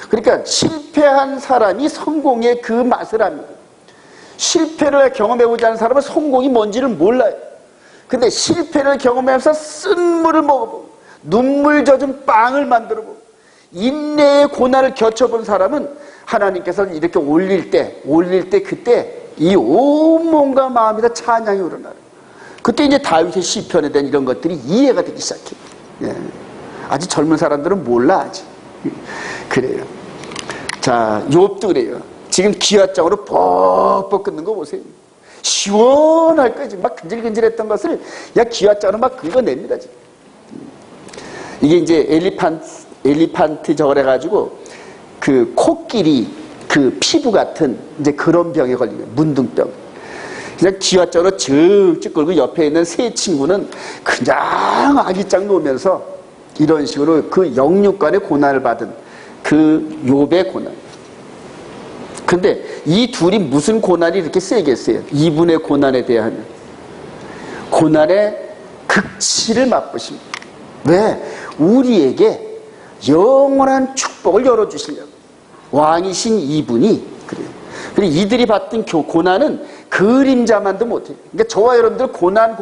그러니까 실패한 사람이 성공의 그 맛을 압니다. 실패를 경험해보지 않은 사람은 성공이 뭔지를 몰라요. 근데 실패를 경험하면서 쓴물을 먹어보고 눈물 젖은 빵을 만들어보고 인내의 고난을 겪어본 사람은 하나님께서 이렇게 올릴 때 그때 이 온몸과 마음에다 찬양이 우러나요. 그때 이제 다윗의 시편에 대한 이런 것들이 이해가 되기 시작해요. 예. 아직 젊은 사람들은 몰라 아직. 그래요. 자, 욥도 그래요. 지금 기와장으로 뻑뻑 끓는 거 보세요. 시원할 거지. 막 근질근질했던 것을 기와장으로 막 긁어냅니다 지금. 이게 이제 엘리판트 저걸 해가지고 그 코끼리 그 피부 같은 이제 그런 병에 걸리는 문둥병. 그냥 기와장으로 쭉쭉 끌고 옆에 있는 세 친구는 그냥 아기짱 놓으면서 이런 식으로 그 영육간의 고난을 받은 그 욥의 고난. 근데 이 둘이 무슨 고난이 이렇게 세겠어요? 이분의 고난에 대한 고난의 극치를 맛보십니다. 왜? 우리에게 영원한 축복을 열어주시려고. 왕이신 이분이 그래요. 그리고 이들이 받던 고난은 그림자만도 못해요. 그러니까 저와 여러분들 고난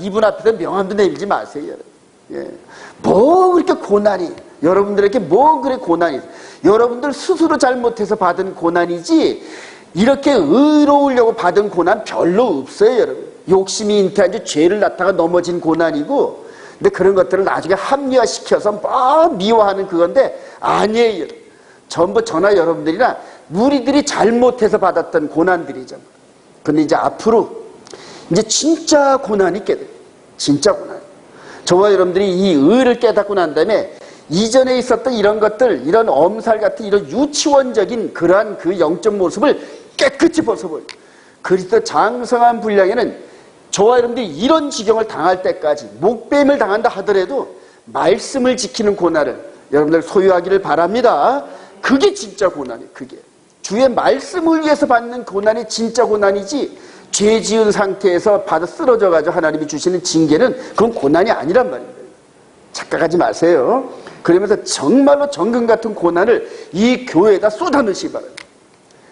이분 앞에서 명함도 내밀지 마세요. 예. 뭐 그렇게 고난이 여러분들에게 뭐 그래 고난이 여러분들 스스로 잘못해서 받은 고난이지 이렇게 의로우려고 받은 고난 별로 없어요, 여러분. 욕심이 잉태한 지 죄를 낳다가 넘어진 고난이고 근데 그런 것들을 나중에 합리화시켜서 막 미워하는 그건데 아니에요. 전부 저나 여러분들이나 우리들이 잘못해서 받았던 고난들이죠. 근데 이제 앞으로 이제 진짜 고난이 깨달아요. 진짜 고난. 저와 여러분들이 이 의를 깨닫고 난 다음에 이전에 있었던 이런 것들, 이런 엄살 같은 이런 유치원적인 그러한 그 영적 모습을 깨끗이 벗어버려요. 그리스도 장성한 분량에는 저와 여러분들이 이런 지경을 당할 때까지 목뱀을 당한다 하더라도 말씀을 지키는 고난을 여러분들 소유하기를 바랍니다. 그게 진짜 고난이에요. 그게. 주의 말씀을 위해서 받는 고난이 진짜 고난이지 죄 지은 상태에서 받아 쓰러져가지고 하나님이 주시는 징계는 그건 고난이 아니란 말입니다. 착각하지 마세요. 그러면서 정말로 정금 같은 고난을 이 교회에다 쏟아넣으시기 바랍니다.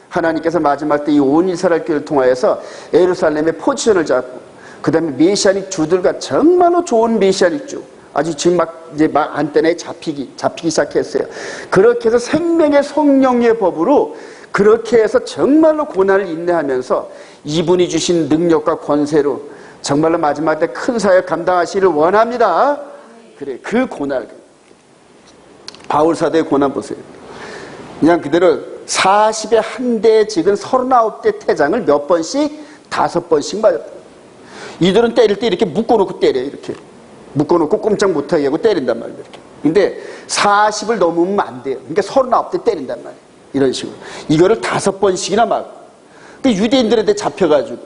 하나님께서 마지막 때 이 온 이스라엘 교회를 통하여서 예루살렘의 포지션을 잡고 그 다음에 메시아닉 주들과 정말로 좋은 메시아닉 주 아주 지금 이제 안테나에 잡히기 시작했어요. 그렇게 해서 생명의 성령의 법으로 그렇게 해서 정말로 고난을 인내하면서 이분이 주신 능력과 권세로 정말로 마지막 때 큰 사역 감당하시기를 원합니다. 그래, 그 고난, 바울 사도의 고난 보세요. 그냥 그대로 40에 한 대에 지금 39대 태장을 몇 번씩 5번씩 맞았다. 이들은 때릴 때 이렇게 묶어놓고 때려요. 이렇게 묶어놓고 꼼짝 못하게 하고 때린단 말이에요. 이렇게. 근데 40을 넘으면 안 돼요. 그러니까 39대 때린단 말이에요. 이런 식으로 이거를 5번씩이나 맞고, 그 유대인들한테 잡혀가지고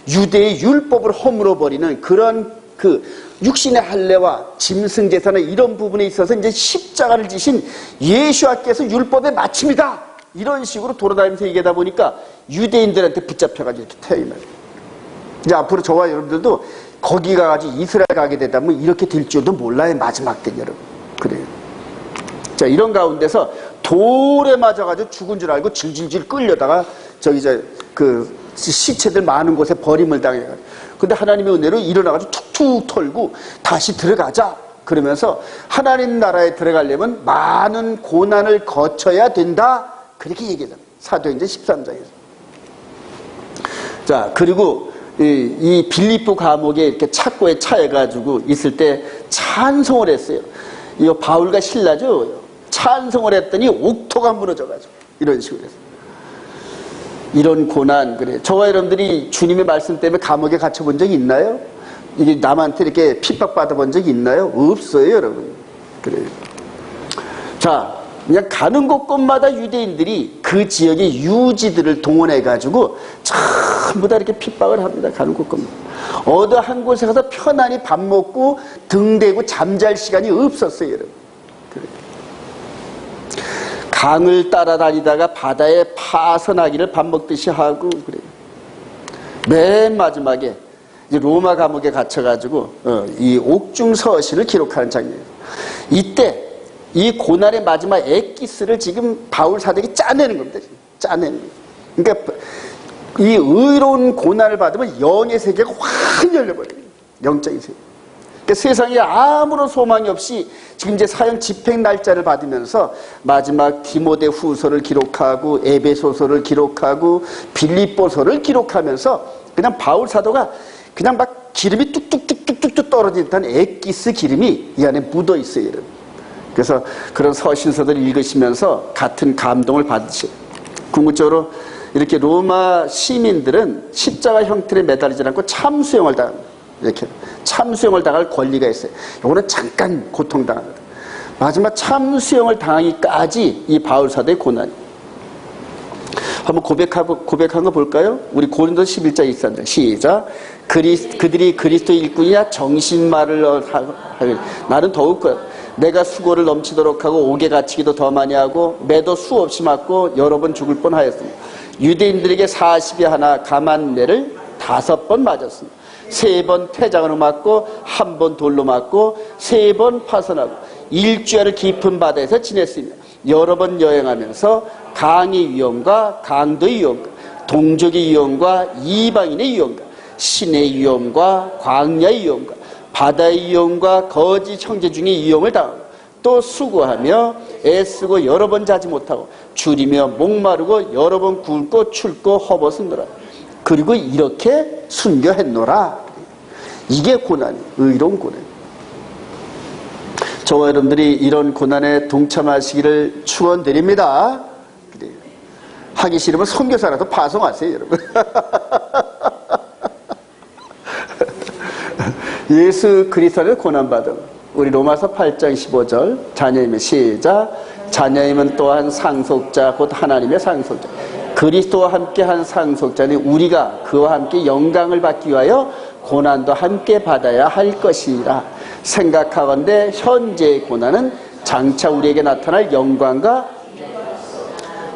유대의 율법을 허물어버리는 그런 그 육신의 할례와 짐승 제사나 이런 부분에 있어서 이제 십자가를 지신 예수와께서 율법의 마침이다, 이런 식으로 돌아다니면서 얘기하다 보니까 유대인들한테 붙잡혀가지고 이렇게 태워요. 이제 앞으로 저와 여러분들도 거기 가가지고 이스라엘 가게 되다면 이렇게 될 줄도 몰라요. 마지막 때 여러분. 그래요. 자, 이런 가운데서 돌에 맞아가지고 죽은 줄 알고 질질질 끌려다가 그 시체들 많은 곳에 버림을 당해가지고, 근데 하나님의 은혜로 일어나가지고 툭툭 털고 다시 들어가자 그러면서 하나님 나라에 들어가려면 많은 고난을 거쳐야 된다, 그렇게 얘기하잖아요. 사도행전 13장에서. 자, 그리고 이 빌립보 감옥에 이렇게 착고에 차여가지고 있을 때 찬송을 했어요. 이 바울과 실라죠. 찬송을 했더니 옥토가 무너져가지고 이런 식으로 했어요. 이런 고난, 그래. 저와 여러분들이 주님의 말씀 때문에 감옥에 갇혀본 적이 있나요? 이게 남한테 이렇게 핍박받아본 적이 있나요? 없어요, 여러분. 그래요. 자, 그냥 가는 곳곳마다 유대인들이 그 지역의 유지들을 동원해가지고 전부 다 이렇게 핍박을 합니다. 가는 곳곳마다. 어느 한 곳에 가서 편안히 밥 먹고 등 대고 잠잘 시간이 없었어요, 여러분. 그래요. 강을 따라다니다가 바다에 파선하기를 밥 먹듯이 하고 그래요. 맨 마지막에 이제 로마 감옥에 gat혀가지고 이 옥중서신을 기록하는 장면이에요. 이때 이 고난의 마지막 엑기스를 지금 바울 사도에게 짜내는 겁니다. 짜내는 거예요. 그러니까 이 의로운 고난을 받으면 영의 세계가 확 열려버려요. 영적인 세계. 그러니까 세상에 아무런 소망이 없이 지금 이제 사형 집행 날짜를 받으면서 마지막 디모데 후서를 기록하고 에베소서를 기록하고 빌립보서를 기록하면서 그냥 바울 사도가 그냥 막 기름이 뚝뚝뚝뚝뚝 떨어진 듯한 엑기스 기름이 이 안에 묻어 있어요, 여러분. 그래서 그런 서신서들을 읽으시면서 같은 감동을 받으셔요. 궁극적으로 이렇게 로마 시민들은 십자가 형틀에 매달리지 않고 참수형을 당합니다. 이렇게 참수형을 당할 권리가 있어요. 요거는 잠깐 고통당합니다. 마지막 참수형을 당하기까지 이 바울 사도의 고난이. 한번 고백한 거 볼까요? 우리 고린도 11장 23절 시작. 그들이 그리스도의 일꾼이냐 정신말을 하길 나는 더욱 내가 수고를 넘치도록 하고 옥에 갇히기도 더 많이 하고 매도 수없이 맞고 여러 번 죽을 뻔하였습니다. 유대인들에게 40이 하나 가만내를 5번 맞았습니다. 3번 태장으로 맞고 1번 돌로 맞고 3번 파선하고 일주일을 깊은 바다에서 지냈습니다. 여러 번 여행하면서 강의 위험과 강도의 위험과 동족의 위험과 이방인의 위험과 신의 위험과 광야의 위험과 바다의 위험과 거짓 형제 중의 위험을 당하고 또 수고하며 애쓰고 여러 번 자지 못하고 줄이며 목마르고 여러 번 굶고 춥고 허벗은노라. 그리고 이렇게 순교했노라. 이게 고난이에요. 의로운 고난. 저와 여러분들이 이런 고난에 동참하시기를 축원드립니다. 그래요. 하기 싫으면 선교사라도 파송하세요, 여러분. 예수 그리스도를 고난받음. 우리 로마서 8장 15절 자녀임의 시작. 자녀임은 또한 상속자 곧 하나님의 상속자. 그리스도와 함께한 상속자는 우리가 그와 함께 영광을 받기 위하여 고난도 함께 받아야 할 것이라. 생각하건대 현재의 고난은 장차 우리에게 나타날 영광과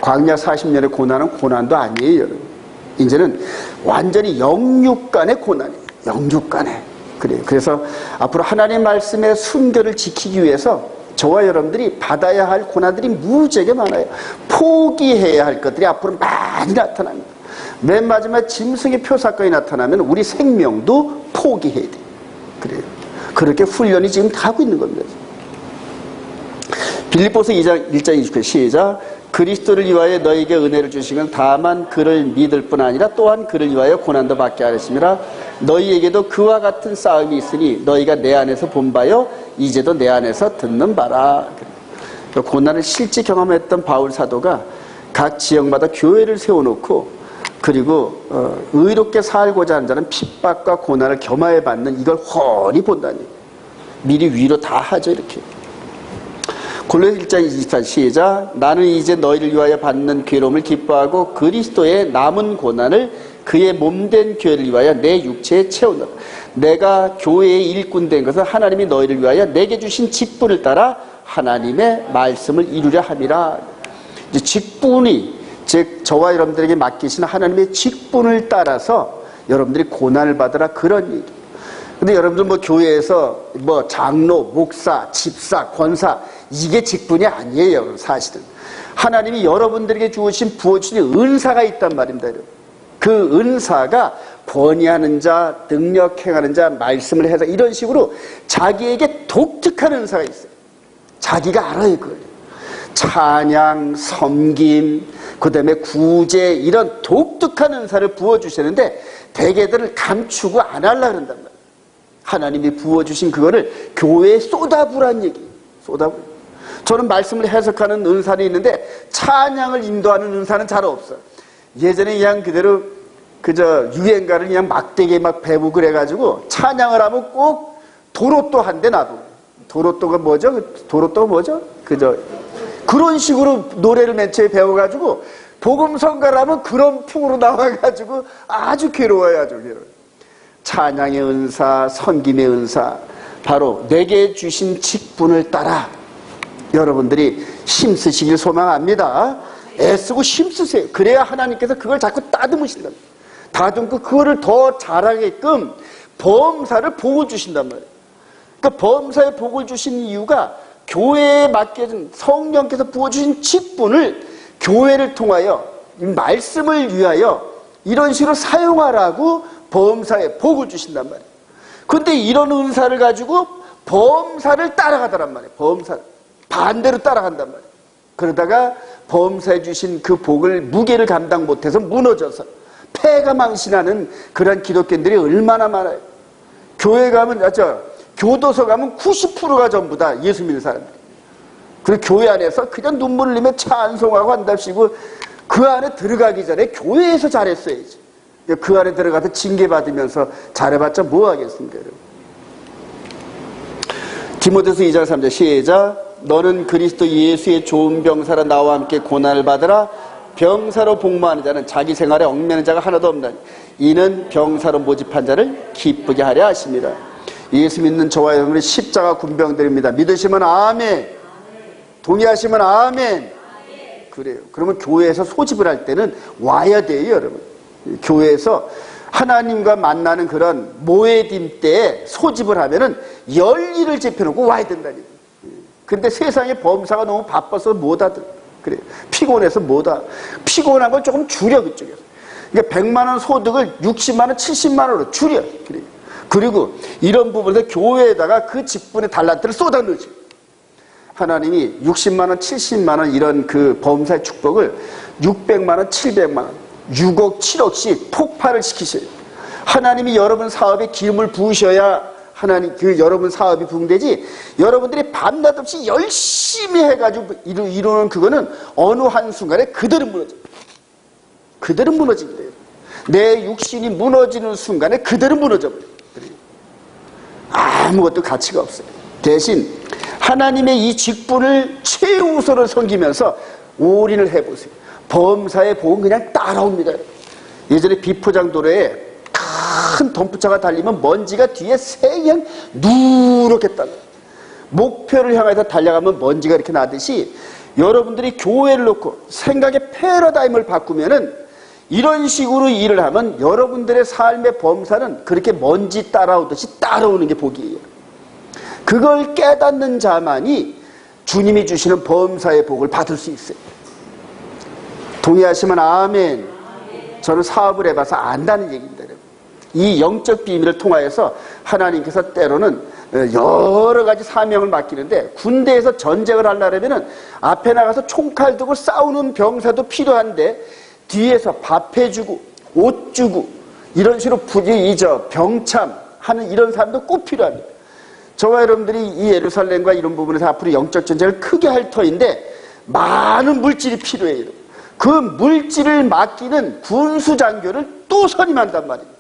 광야 40년의 고난은 고난도 아니에요, 여러분. 이제는 완전히 영육간의 고난이에요. 영육간의. 그래요. 그래서 앞으로 하나님의 말씀의 순결을 지키기 위해서 저와 여러분들이 받아야 할 고난들이 무지하게 많아요. 포기해야 할 것들이 앞으로 많이 나타납니다. 맨 마지막 짐승의 표 사건이 나타나면 우리 생명도 포기해야 돼요. 그래요. 그렇게 훈련이 지금 가고 있는 겁니다. 빌립보서 2장 1장 29절 시작. 그리스도를 위하여 너에게 은혜를 주신 건 다만 그를 믿을 뿐 아니라 또한 그를 위하여 고난도 받게 하였습니다. 너희에게도 그와 같은 싸움이 있으니 너희가 내 안에서 본 바요 이제도 내 안에서 듣는 바라. 고난을 실제 경험했던 바울 사도가 각 지역마다 교회를 세워놓고 그리고 의롭게 살고자 하는 자는 핍박과 고난을 겸하여 받는 이걸 훤히 본다니. 미리 위로 다 하죠 이렇게. 골로새 1장 24절 시작. 나는 이제 너희를 위하여 받는 괴로움을 기뻐하고 그리스도의 남은 고난을 그의 몸된 교회를 위하여 내 육체에 채운다. 내가 교회의 일꾼 된 것은 하나님이 너희를 위하여 내게 주신 직분을 따라 하나님의 말씀을 이루려 함이라. 이제 직분이 즉 저와 여러분들에게 맡기신 하나님의 직분을 따라서 여러분들이 고난을 받으라 그런 얘기. 근데 여러분들 뭐 교회에서 뭐 장로, 목사, 집사, 권사 이게 직분이 아니에요. 사실은 하나님이 여러분들에게 주신 부어주신 은사가 있단 말입니다. 여러분. 그 은사가 권위하는 자, 능력 행하는 자, 말씀을 해서 이런 식으로 자기에게 독특한 은사가 있어요. 자기가 알아요 그걸. 찬양, 섬김, 그 다음에 구제 이런 독특한 은사를 부어주시는데 대개들을 감추고 안 하려고 그런단 말이에요. 하나님이 부어주신 그거를 교회에 쏟아부란 얘기예요. 쏟아부. 저는 말씀을 해석하는 은사는 있는데 찬양을 인도하는 은사는 잘 없어요. 예전에 그냥 그대로 그저 유행가를 그냥 막대기에 막 배우고 그래가지고 찬양을 하면 꼭 도로또 한대 놔도. 도로또가 뭐죠? 도로또가 뭐죠? 그저 그런 식으로 노래를 맨 처음에 배워가지고 복음성가를 하면 그런 풍으로 나와가지고 아주 괴로워요. 아주 괴로워요. 찬양의 은사, 섬김의 은사 바로 내게 주신 직분을 따라 여러분들이 힘쓰시길 소망합니다. 애쓰고 힘쓰세요. 그래야 하나님께서 그걸 자꾸 따듬으신다. 다듬고 그거를 더 잘하게끔 범사를 복을 주신단 말이에요. 그러니까 범사에 복을 주신 이유가 교회에 맡겨진 성령께서 부어주신 직분을 교회를 통하여 말씀을 위하여 이런 식으로 사용하라고 범사에 복을 주신단 말이에요. 그런데 이런 은사를 가지고 범사를 따라가더란 말이에요. 범사를 반대로 따라간단 말이에요. 그러다가 범사에 주신 그 복을 무게를 감당 못해서 무너져서 폐가 망신하는 그런 기독교인들이 얼마나 많아요. 교회 가면 교도소 가면 90%가 전부 다 예수 믿는 사람들. 그리고 교회 안에서 그냥 눈물을 흘리며 찬송하고 한답시고 그 안에 들어가기 전에 교회에서 잘했어야지. 그 안에 들어가서 징계받으면서 잘해봤자 뭐 하겠습니까, 여러분. 디모데서 2장 3절 시작. 너는 그리스도 예수의 좋은 병사라 나와 함께 고난을 받으라. 병사로 복무하는 자는 자기 생활에 얽매는 자가 하나도 없나니 이는 병사로 모집한 자를 기쁘게 하려 하십니다. 예수 믿는 저와 여러분이 십자가 군병들입니다. 믿으시면 아멘. 동의하시면 아멘. 그래요. 그러면 교회에서 소집을 할 때는 와야 돼요, 여러분. 교회에서 하나님과 만나는 그런 모회딤 때에 소집을 하면은 열일을 제펴놓고 와야 된다니. 근데 세상에 범사가 너무 바빠서 못 하더라. 그래요. 피곤해서 못 하. 피곤한 걸 조금 줄여, 그쪽에서. 그러니까 100만 원 소득을 60만 원, 70만 원으로 줄여. 그래요. 그리고 이런 부분에서 교회에다가 그 직분의 달란트를 쏟아넣지. 하나님이 60만 원, 70만 원 이런 그 범사의 축복을 600만 원, 700만 원, 6억, 7억씩 폭발을 시키셔요. 하나님이 여러분 사업에 기름을 부으셔야 하나님 그 여러분 사업이 부흥되지. 여러분들이 밤낮 없이 열심히 해가지고 이루는 그거는 어느 한순간에 그대로 무너져요. 그대로 무너집니다. 내 육신이 무너지는 순간에 그대로 무너져버려요. 아무것도 가치가 없어요. 대신 하나님의 이 직분을 최우선으로 섬기면서 올인을 해보세요. 범사의 복은 그냥 따라옵니다. 예전에 비포장도로에 큰 덤프차가 달리면 먼지가 뒤에 그냥 누렇게 따라. 목표를 향해서 달려가면 먼지가 이렇게 나듯이 여러분들이 교회를 놓고 생각의 패러다임을 바꾸면은 이런 식으로 일을 하면 여러분들의 삶의 범사는 그렇게 먼지 따라오듯이 따라오는 게 복이에요. 그걸 깨닫는 자만이 주님이 주시는 범사의 복을 받을 수 있어요. 동의하시면 아멘. 저는 사업을 해봐서 안다는 얘기입니다. 이 영적 비밀을 통하여서 하나님께서 때로는 여러 가지 사명을 맡기는데, 군대에서 전쟁을 하려면 앞에 나가서 총칼 들고 싸우는 병사도 필요한데 뒤에서 밥 해주고 옷 주고 이런 식으로 병참하는 이런 사람도 꼭 필요합니다. 저와 여러분들이 이 예루살렘과 이런 부분에서 앞으로 영적 전쟁을 크게 할 터인데 많은 물질이 필요해요. 그 물질을 맡기는 군수장교를 또 선임한단 말입니다.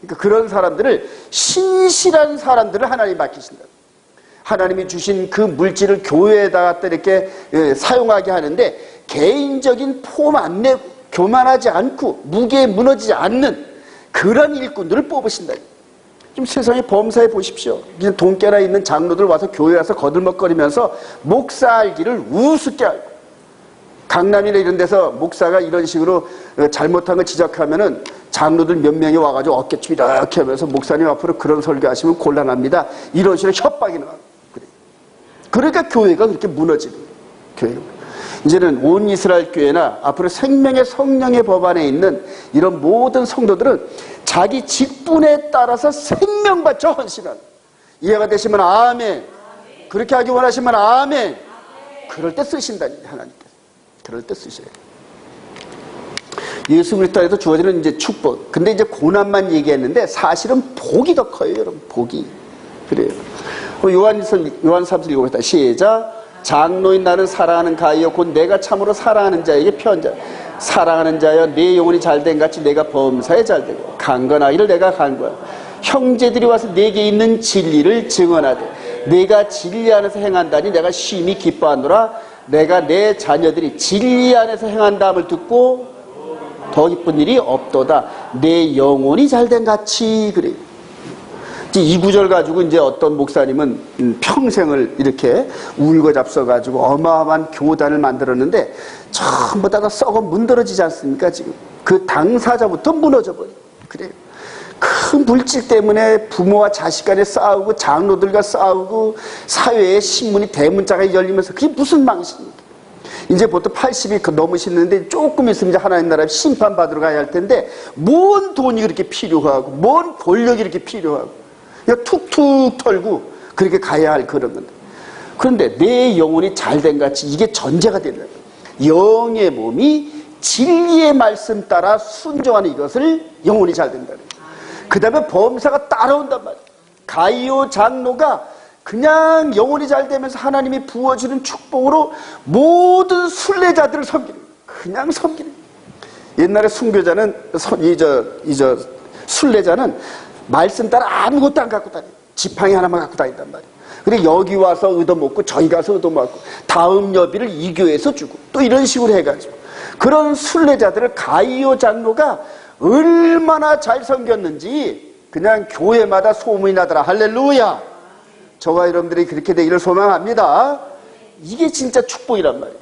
그러니까 그런 사람들을, 신실한 사람들을 하나님이 맡기신다. 하나님이 주신 그 물질을 교회에다 갖다 이렇게 사용하게 하는데, 개인적인 폼 안 내고 교만하지 않고 무게에 무너지지 않는 그런 일꾼들을 뽑으신다. 좀 세상에 범사에 보십시오. 그냥 돈깨나 있는 장로들 와서 교회 와서 거들먹거리면서 목사 알기를 우습게 알고, 강남이나 이런 데서 목사가 이런 식으로 잘못한 걸 지적하면은 장로들 몇 명이 와가지고 어깨춤 이렇게 하면서 목사님 앞으로 그런 설교하시면 곤란합니다, 이런 식으로 협박이 나와요. 그러니까 교회가 그렇게 무너지는 교회가. 이제는 온 이스라엘 교회나 앞으로 생명의 성령의 법 안에 있는 이런 모든 성도들은 자기 직분에 따라서 생명 바쳐 헌신하는, 이해가 되시면 아멘. 그렇게 하기 원하시면 아멘. 그럴 때 쓰신다니, 하나님께서. 그럴 때 쓰셔요. 예수 그리스도 안에서 주어지는 이제 축복. 근데 이제 고난만 얘기했는데 사실은 복이 더 커요, 여러분. 복이. 그래요. 요한 3서 읽어보겠다. 시작. 장로인 나는 사랑하는 가이요 곧 내가 참으로 사랑하는 자에게 편자. 사랑하는 자여, 내 영혼이 잘된 같이 내가 범사에 잘되고 강건하기를 내가 간구하라. 형제들이 와서 내게 있는 진리를 증언하되 내가 진리 안에서 행한다니 내가 심히 기뻐하노라. 내가 내 자녀들이 진리 안에서 행한다함을 듣고 더 기쁜 일이 없도다. 내 영혼이 잘된 같이. 그래. 이 구절 가지고 이제 어떤 목사님은 평생을 이렇게 울고 잡숴가지고 어마어마한 교단을 만들었는데 전부 다 썩어 문드러지지 않습니까? 지금 그 당사자부터 무너져버려. 그래요. 큰 물질 때문에 부모와 자식 간에 싸우고 장로들과 싸우고 사회에 신문이 대문자가 열리면서 그게 무슨 망신입니까? 이제 보통 80이 넘으시는데 조금 있으면 이제 하나님 나라에 심판받으러 가야 할 텐데 뭔 돈이 그렇게 필요하고 뭔 권력이 이렇게 필요하고 그냥 툭툭 털고 그렇게 가야 할 그런 건데, 그런데 내 영혼이 잘된 같이 이게 전제가 된다. 영의 몸이 진리의 말씀 따라 순종하는 이것을 영혼이 잘된다. 그 다음에 범사가 따라온단 말이에요. 가이오 장로가 그냥 영혼이 잘되면서 하나님이 부어주는 축복으로 모든 순례자들을 섬기는 거예요. 그냥 섬기는 거예요. 옛날에 순교자는 순례자는 말씀 따라 아무것도 안 갖고 다녀요. 지팡이 하나만 갖고 다닌단 말이에요. 근데 여기 와서 얻어먹고 저기 가서 얻어먹고 다음 여비를 이 교회에서 주고 또 이런 식으로 해가지고 그런 순례자들을 가이오 장로가 얼마나 잘 섬겼는지 그냥 교회마다 소문이 나더라. 할렐루야. 저와 여러분들이 그렇게 되기를 소망합니다. 이게 진짜 축복이란 말이에요.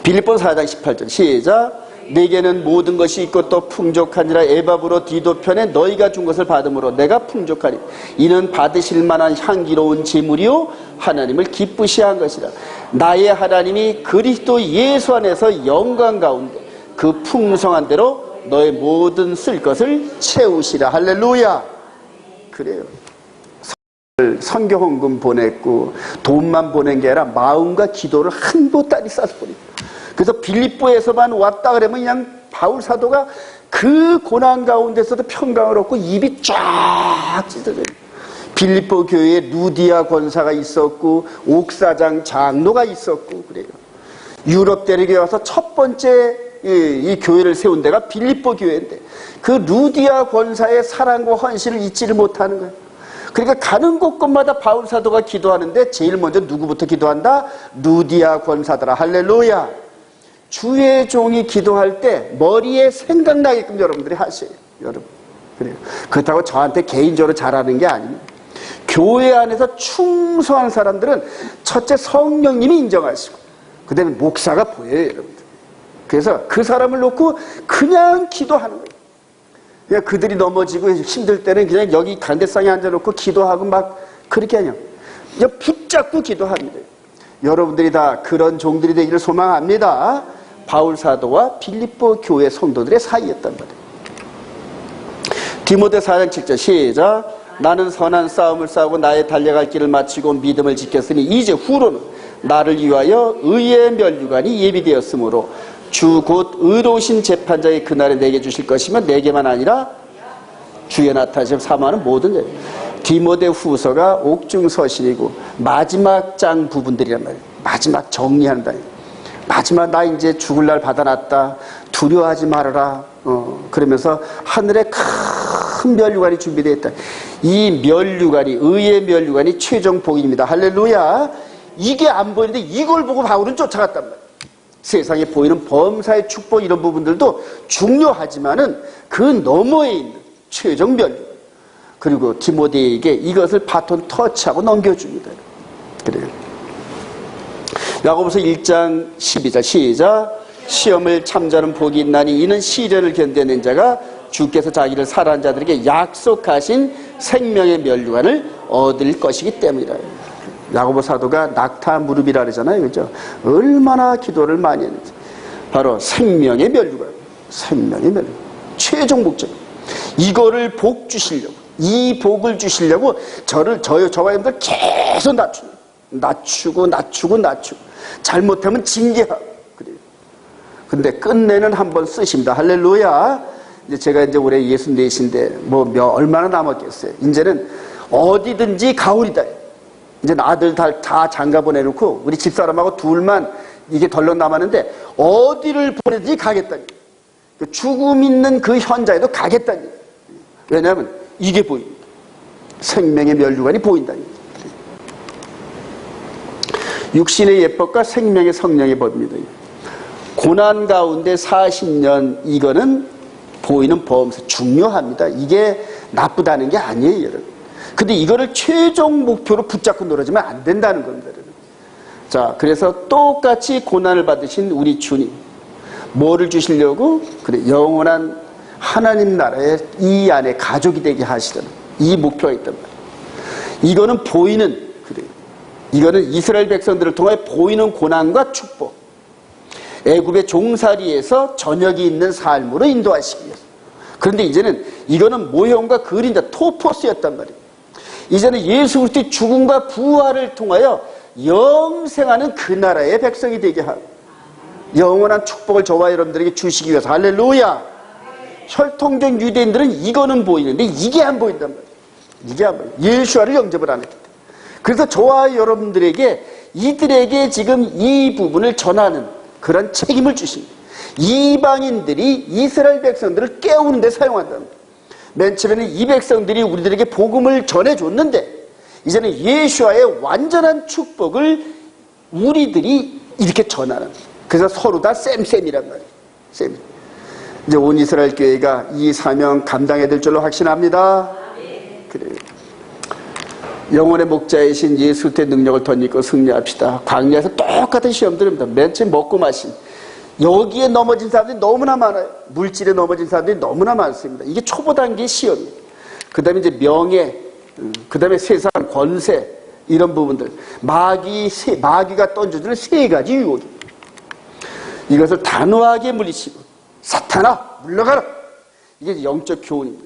빌립보서 4장 18절 시작. 내게는 모든 것이 있고 또 풍족하니라. 에바브로 디도편에 너희가 준 것을 받음으로 내가 풍족하니 이는 받으실 만한 향기로운 제물이요 하나님을 기쁘시게 한 것이라. 나의 하나님이 그리스도 예수 안에서 영광 가운데 그 풍성한 대로 너의 모든 쓸 것을 채우시라. 할렐루야. 그래요. 선교 헌금 보냈고 돈만 보낸 게 아니라 마음과 기도를 한보따리 싸서 보냈고, 그래서 빌립보에서만 왔다 그러면 그냥 바울 사도가 그 고난 가운데서도 평강을 얻고 입이 쫙 찢어져요. 빌립보 교회에 루디아 권사가 있었고 옥사장 장로가 있었고 그래요. 유럽 대륙에 와서 첫 번째 이 교회를 세운 데가 빌립보 교회인데 그 루디아 권사의 사랑과 헌신을 잊지를 못하는 거예요. 그러니까 가는 곳곳마다 바울 사도가 기도하는데 제일 먼저 누구부터 기도한다? 루디아 권사더라. 할렐루야. 주의 종이 기도할 때 머리에 생각나게끔 여러분들이 하세요. 여러분. 그래요. 그렇다고 저한테 개인적으로 잘하는 게 아닙니다. 교회 안에서 충성한 사람들은 첫째 성령님이 인정하시고 그 다음에 목사가 보여요, 여러분들. 그래서 그 사람을 놓고 그냥 기도하는 거예요. 그냥 그들이 넘어지고 힘들 때는 그냥 여기 간대상에 앉아놓고 기도하고 막 그렇게 하냐. 붙잡고 기도합니다. 여러분들이 다 그런 종들이 되기를 소망합니다. 바울 사도와 빌립보 교회 성도들의 사이였단 말이에요. 디모데 4장 7절 시작. 나는 선한 싸움을 싸우고 나의 달려갈 길을 마치고 믿음을 지켰으니 이제 후로는 나를 위하여 의의 면류관이 예비되었으므로 주 곧 의로우신 재판자의 그날에 내게 주실 것이며 내게만 아니라 주의 나타나심 사모하는 모든 자. 디모데 후서가 옥중서신이고 마지막 장 부분들이란 말이에요. 마지막 정리한다. 마지막 나 이제 죽을 날 받아놨다. 두려워하지 말아라. 그러면서 하늘에 큰 면류관이 준비되어 있다. 이 면류관이 의의 면류관이 최종 복입니다. 할렐루야. 이게 안 보이는데 이걸 보고 바울은 쫓아갔단 말이에요. 세상에 보이는 범사의 축복 이런 부분들도 중요하지만은 그 너머에 있는 최종 면류관. 그리고 디모데에게 이것을 바톤 터치하고 넘겨줍니다. 그래요. 야고보서 1장 12절 시작. 시험을 참자는 복이 있나니 이는 시련을 견뎌낸 자가 주께서 자기를 사랑하는 자들에게 약속하신 생명의 면류관을 얻을 것이기 때문이라. 야고보 사도가 낙타 무릎이라 그러잖아요. 그죠? 얼마나 기도를 많이 했는지. 바로 생명의 면류관. 생명의 면류관. 최종 목적. 이거를 복 주시려고. 이 복을 주시려고 저와 여러분들 계속 낮추고. 잘못하면 징계하고. 그래요. 근데 끝내는 한번 쓰십니다. 할렐루야. 제가 이제 올해 64인데, 얼마나 남았겠어요. 이제는 어디든지 가오리다. 이제 아들 다 장가 보내놓고, 우리 집사람하고 둘만 이게 덜렁 남았는데, 어디를 보내든지 가겠다니. 죽음 있는 그 현장에도 가겠다니. 왜냐하면 이게 보입니다. 생명의 면류관이 보인다니. 육신의 예법과 생명의 성령의 법입니다. 고난 가운데 40년 이거는 보이는 범사 중요합니다. 이게 나쁘다는 게 아니에요, 여러분. 근데 이거를 최종 목표로 붙잡고 놀아주면 안 된다는 겁니다, 여러분. 자, 그래서 똑같이 고난을 받으신 우리 주님, 뭐를 주시려고? 그래, 영원한 하나님 나라의 이 안에 가족이 되게 하시던 이 목표가 있단 말이에요. 이거는 보이는, 그래요. 이거는 이스라엘 백성들을 통해 보이는 고난과 축복. 애굽의 종살이에서 저녁이 있는 삶으로 인도하시기 위해서. 그런데 이제는 이거는 모형과 그림자, 토포스였단 말이에요. 이제는 예수 그리스도의 죽음과 부활을 통하여 영생하는 그 나라의 백성이 되게 하고 영원한 축복을 저와 여러분들에게 주시기 위해서. 할렐루야. 혈통적 유대인들은 이거는 보이는데 이게 안 보인단 말이에요. 이게 안 보여요. 예수와를 영접을 안 했기 때문에. 그래서 저와 여러분들에게 이들에게 지금 이 부분을 전하는 그런 책임을 주십니다. 이방인들이 이스라엘 백성들을 깨우는 데 사용한답니다. 맨 처음에는 이 백성들이 우리들에게 복음을 전해줬는데 이제는 예수와의 완전한 축복을 우리들이 이렇게 전하는. 그래서 서로 다 쌤이란 말이에요. 쌤. 이제 온 이스라엘 교회가 이 사명 감당해야 될 줄로 확신합니다. 그래요. 영혼의 목자이신 예수 그리스도의 능력을 덧입고 승리합시다. 광야에서 똑같은 시험들입니다. 맨 처음 먹고 마신. 여기에 넘어진 사람들이 너무나 많아요. 물질에 넘어진 사람들이 너무나 많습니다. 이게 초보 단계의 시험이에요. 그 다음에 이제 명예, 그 다음에 세상 권세, 이런 부분들. 마귀가 던져주는 세 가지 유혹입니다. 이것을 단호하게 물리치고, 사탄아, 물러가라! 이게 영적 교훈입니다.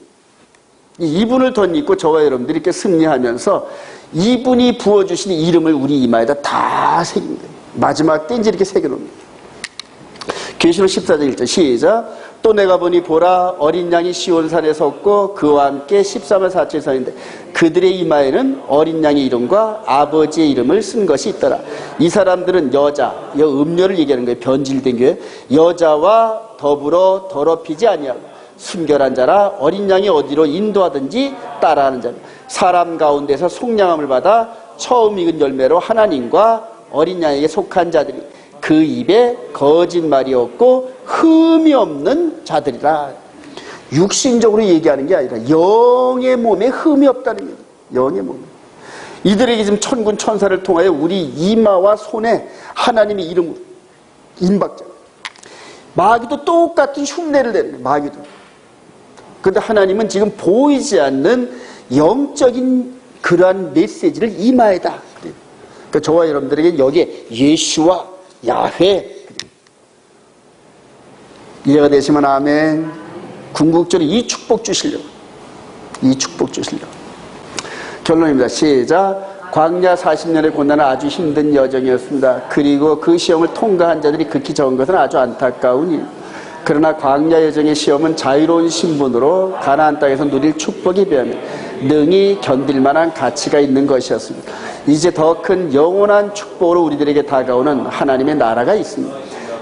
이분을 덧입고 저와 여러분들이 이렇게 승리하면서 이분이 부어주신 이름을 우리 이마에다 다 새깁니다. 마지막 때 이제 이렇게 새겨놓습니다. 계시록 14장 1절 시작. 또 내가 보니 보라 어린 양이 시온산에 섰고 그와 함께 13만 4천이 서 있는데 그들의 이마에는 어린 양의 이름과 아버지의 이름을 쓴 것이 있더라. 이 사람들은 여자, 음료를 얘기하는 거예요. 변질된 교회. 여자와 더불어 더럽히지 아니하고 순결한 자라 어린 양이 어디로 인도하든지 따라하는 자라. 사람 가운데서 속량함을 받아 처음 익은 열매로 하나님과 어린 양에게 속한 자들이 그 입에 거짓말이 없고 흠이 없는 자들이라. 육신적으로 얘기하는 게 아니라 영의 몸에 흠이 없다는 겁니다. 영의 몸에. 이들에게 지금 천군 천사를 통하여 우리 이마와 손에 하나님의 이름으로 임박자. 마귀도 똑같은 흉내를 내는 거예요. 마귀도. 그런데 하나님은 지금 보이지 않는 영적인 그러한 메시지를 이마에다. 그러니까 저와 여러분들에게 여기에 예수와 야훼 이해가 되시면 아멘. 궁극적으로 이 축복 주시려고. 이 축복 주시려고. 결론입니다. 시작. 광야 40년의 고난은 아주 힘든 여정이었습니다. 그리고 그 시험을 통과한 자들이 극히 적은 것은 아주 안타까운 일. 그러나 광야 여정의 시험은 자유로운 신분으로 가나안 땅에서 누릴 축복에 비하면 능히 견딜 만한 가치가 있는 것이었습니다. 이제 더 큰 영원한 축복으로 우리들에게 다가오는 하나님의 나라가 있습니다.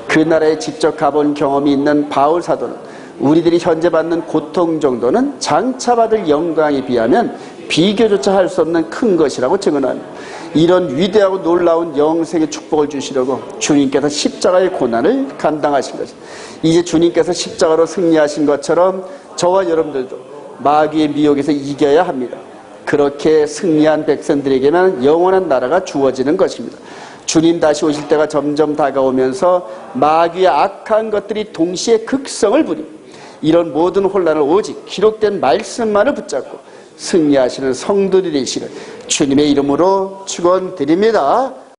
그 나라에 직접 가본 경험이 있는 바울 사도는 우리들이 현재 받는 고통 정도는 장차 받을 영광에 비하면 비교조차 할 수 없는 큰 것이라고 증언합니다. 이런 위대하고 놀라운 영생의 축복을 주시려고 주님께서 십자가의 고난을 감당하신 것입니다. 이제 주님께서 십자가로 승리하신 것처럼 저와 여러분들도 마귀의 미혹에서 이겨야 합니다. 그렇게 승리한 백성들에게만 영원한 나라가 주어지는 것입니다. 주님 다시 오실 때가 점점 다가오면서 마귀의 악한 것들이 동시에 극성을 부립니다. 이런 모든 혼란을 오직 기록된 말씀만을 붙잡고 승리하시는 성도들이 되시기를 주님의 이름으로 축원드립니다.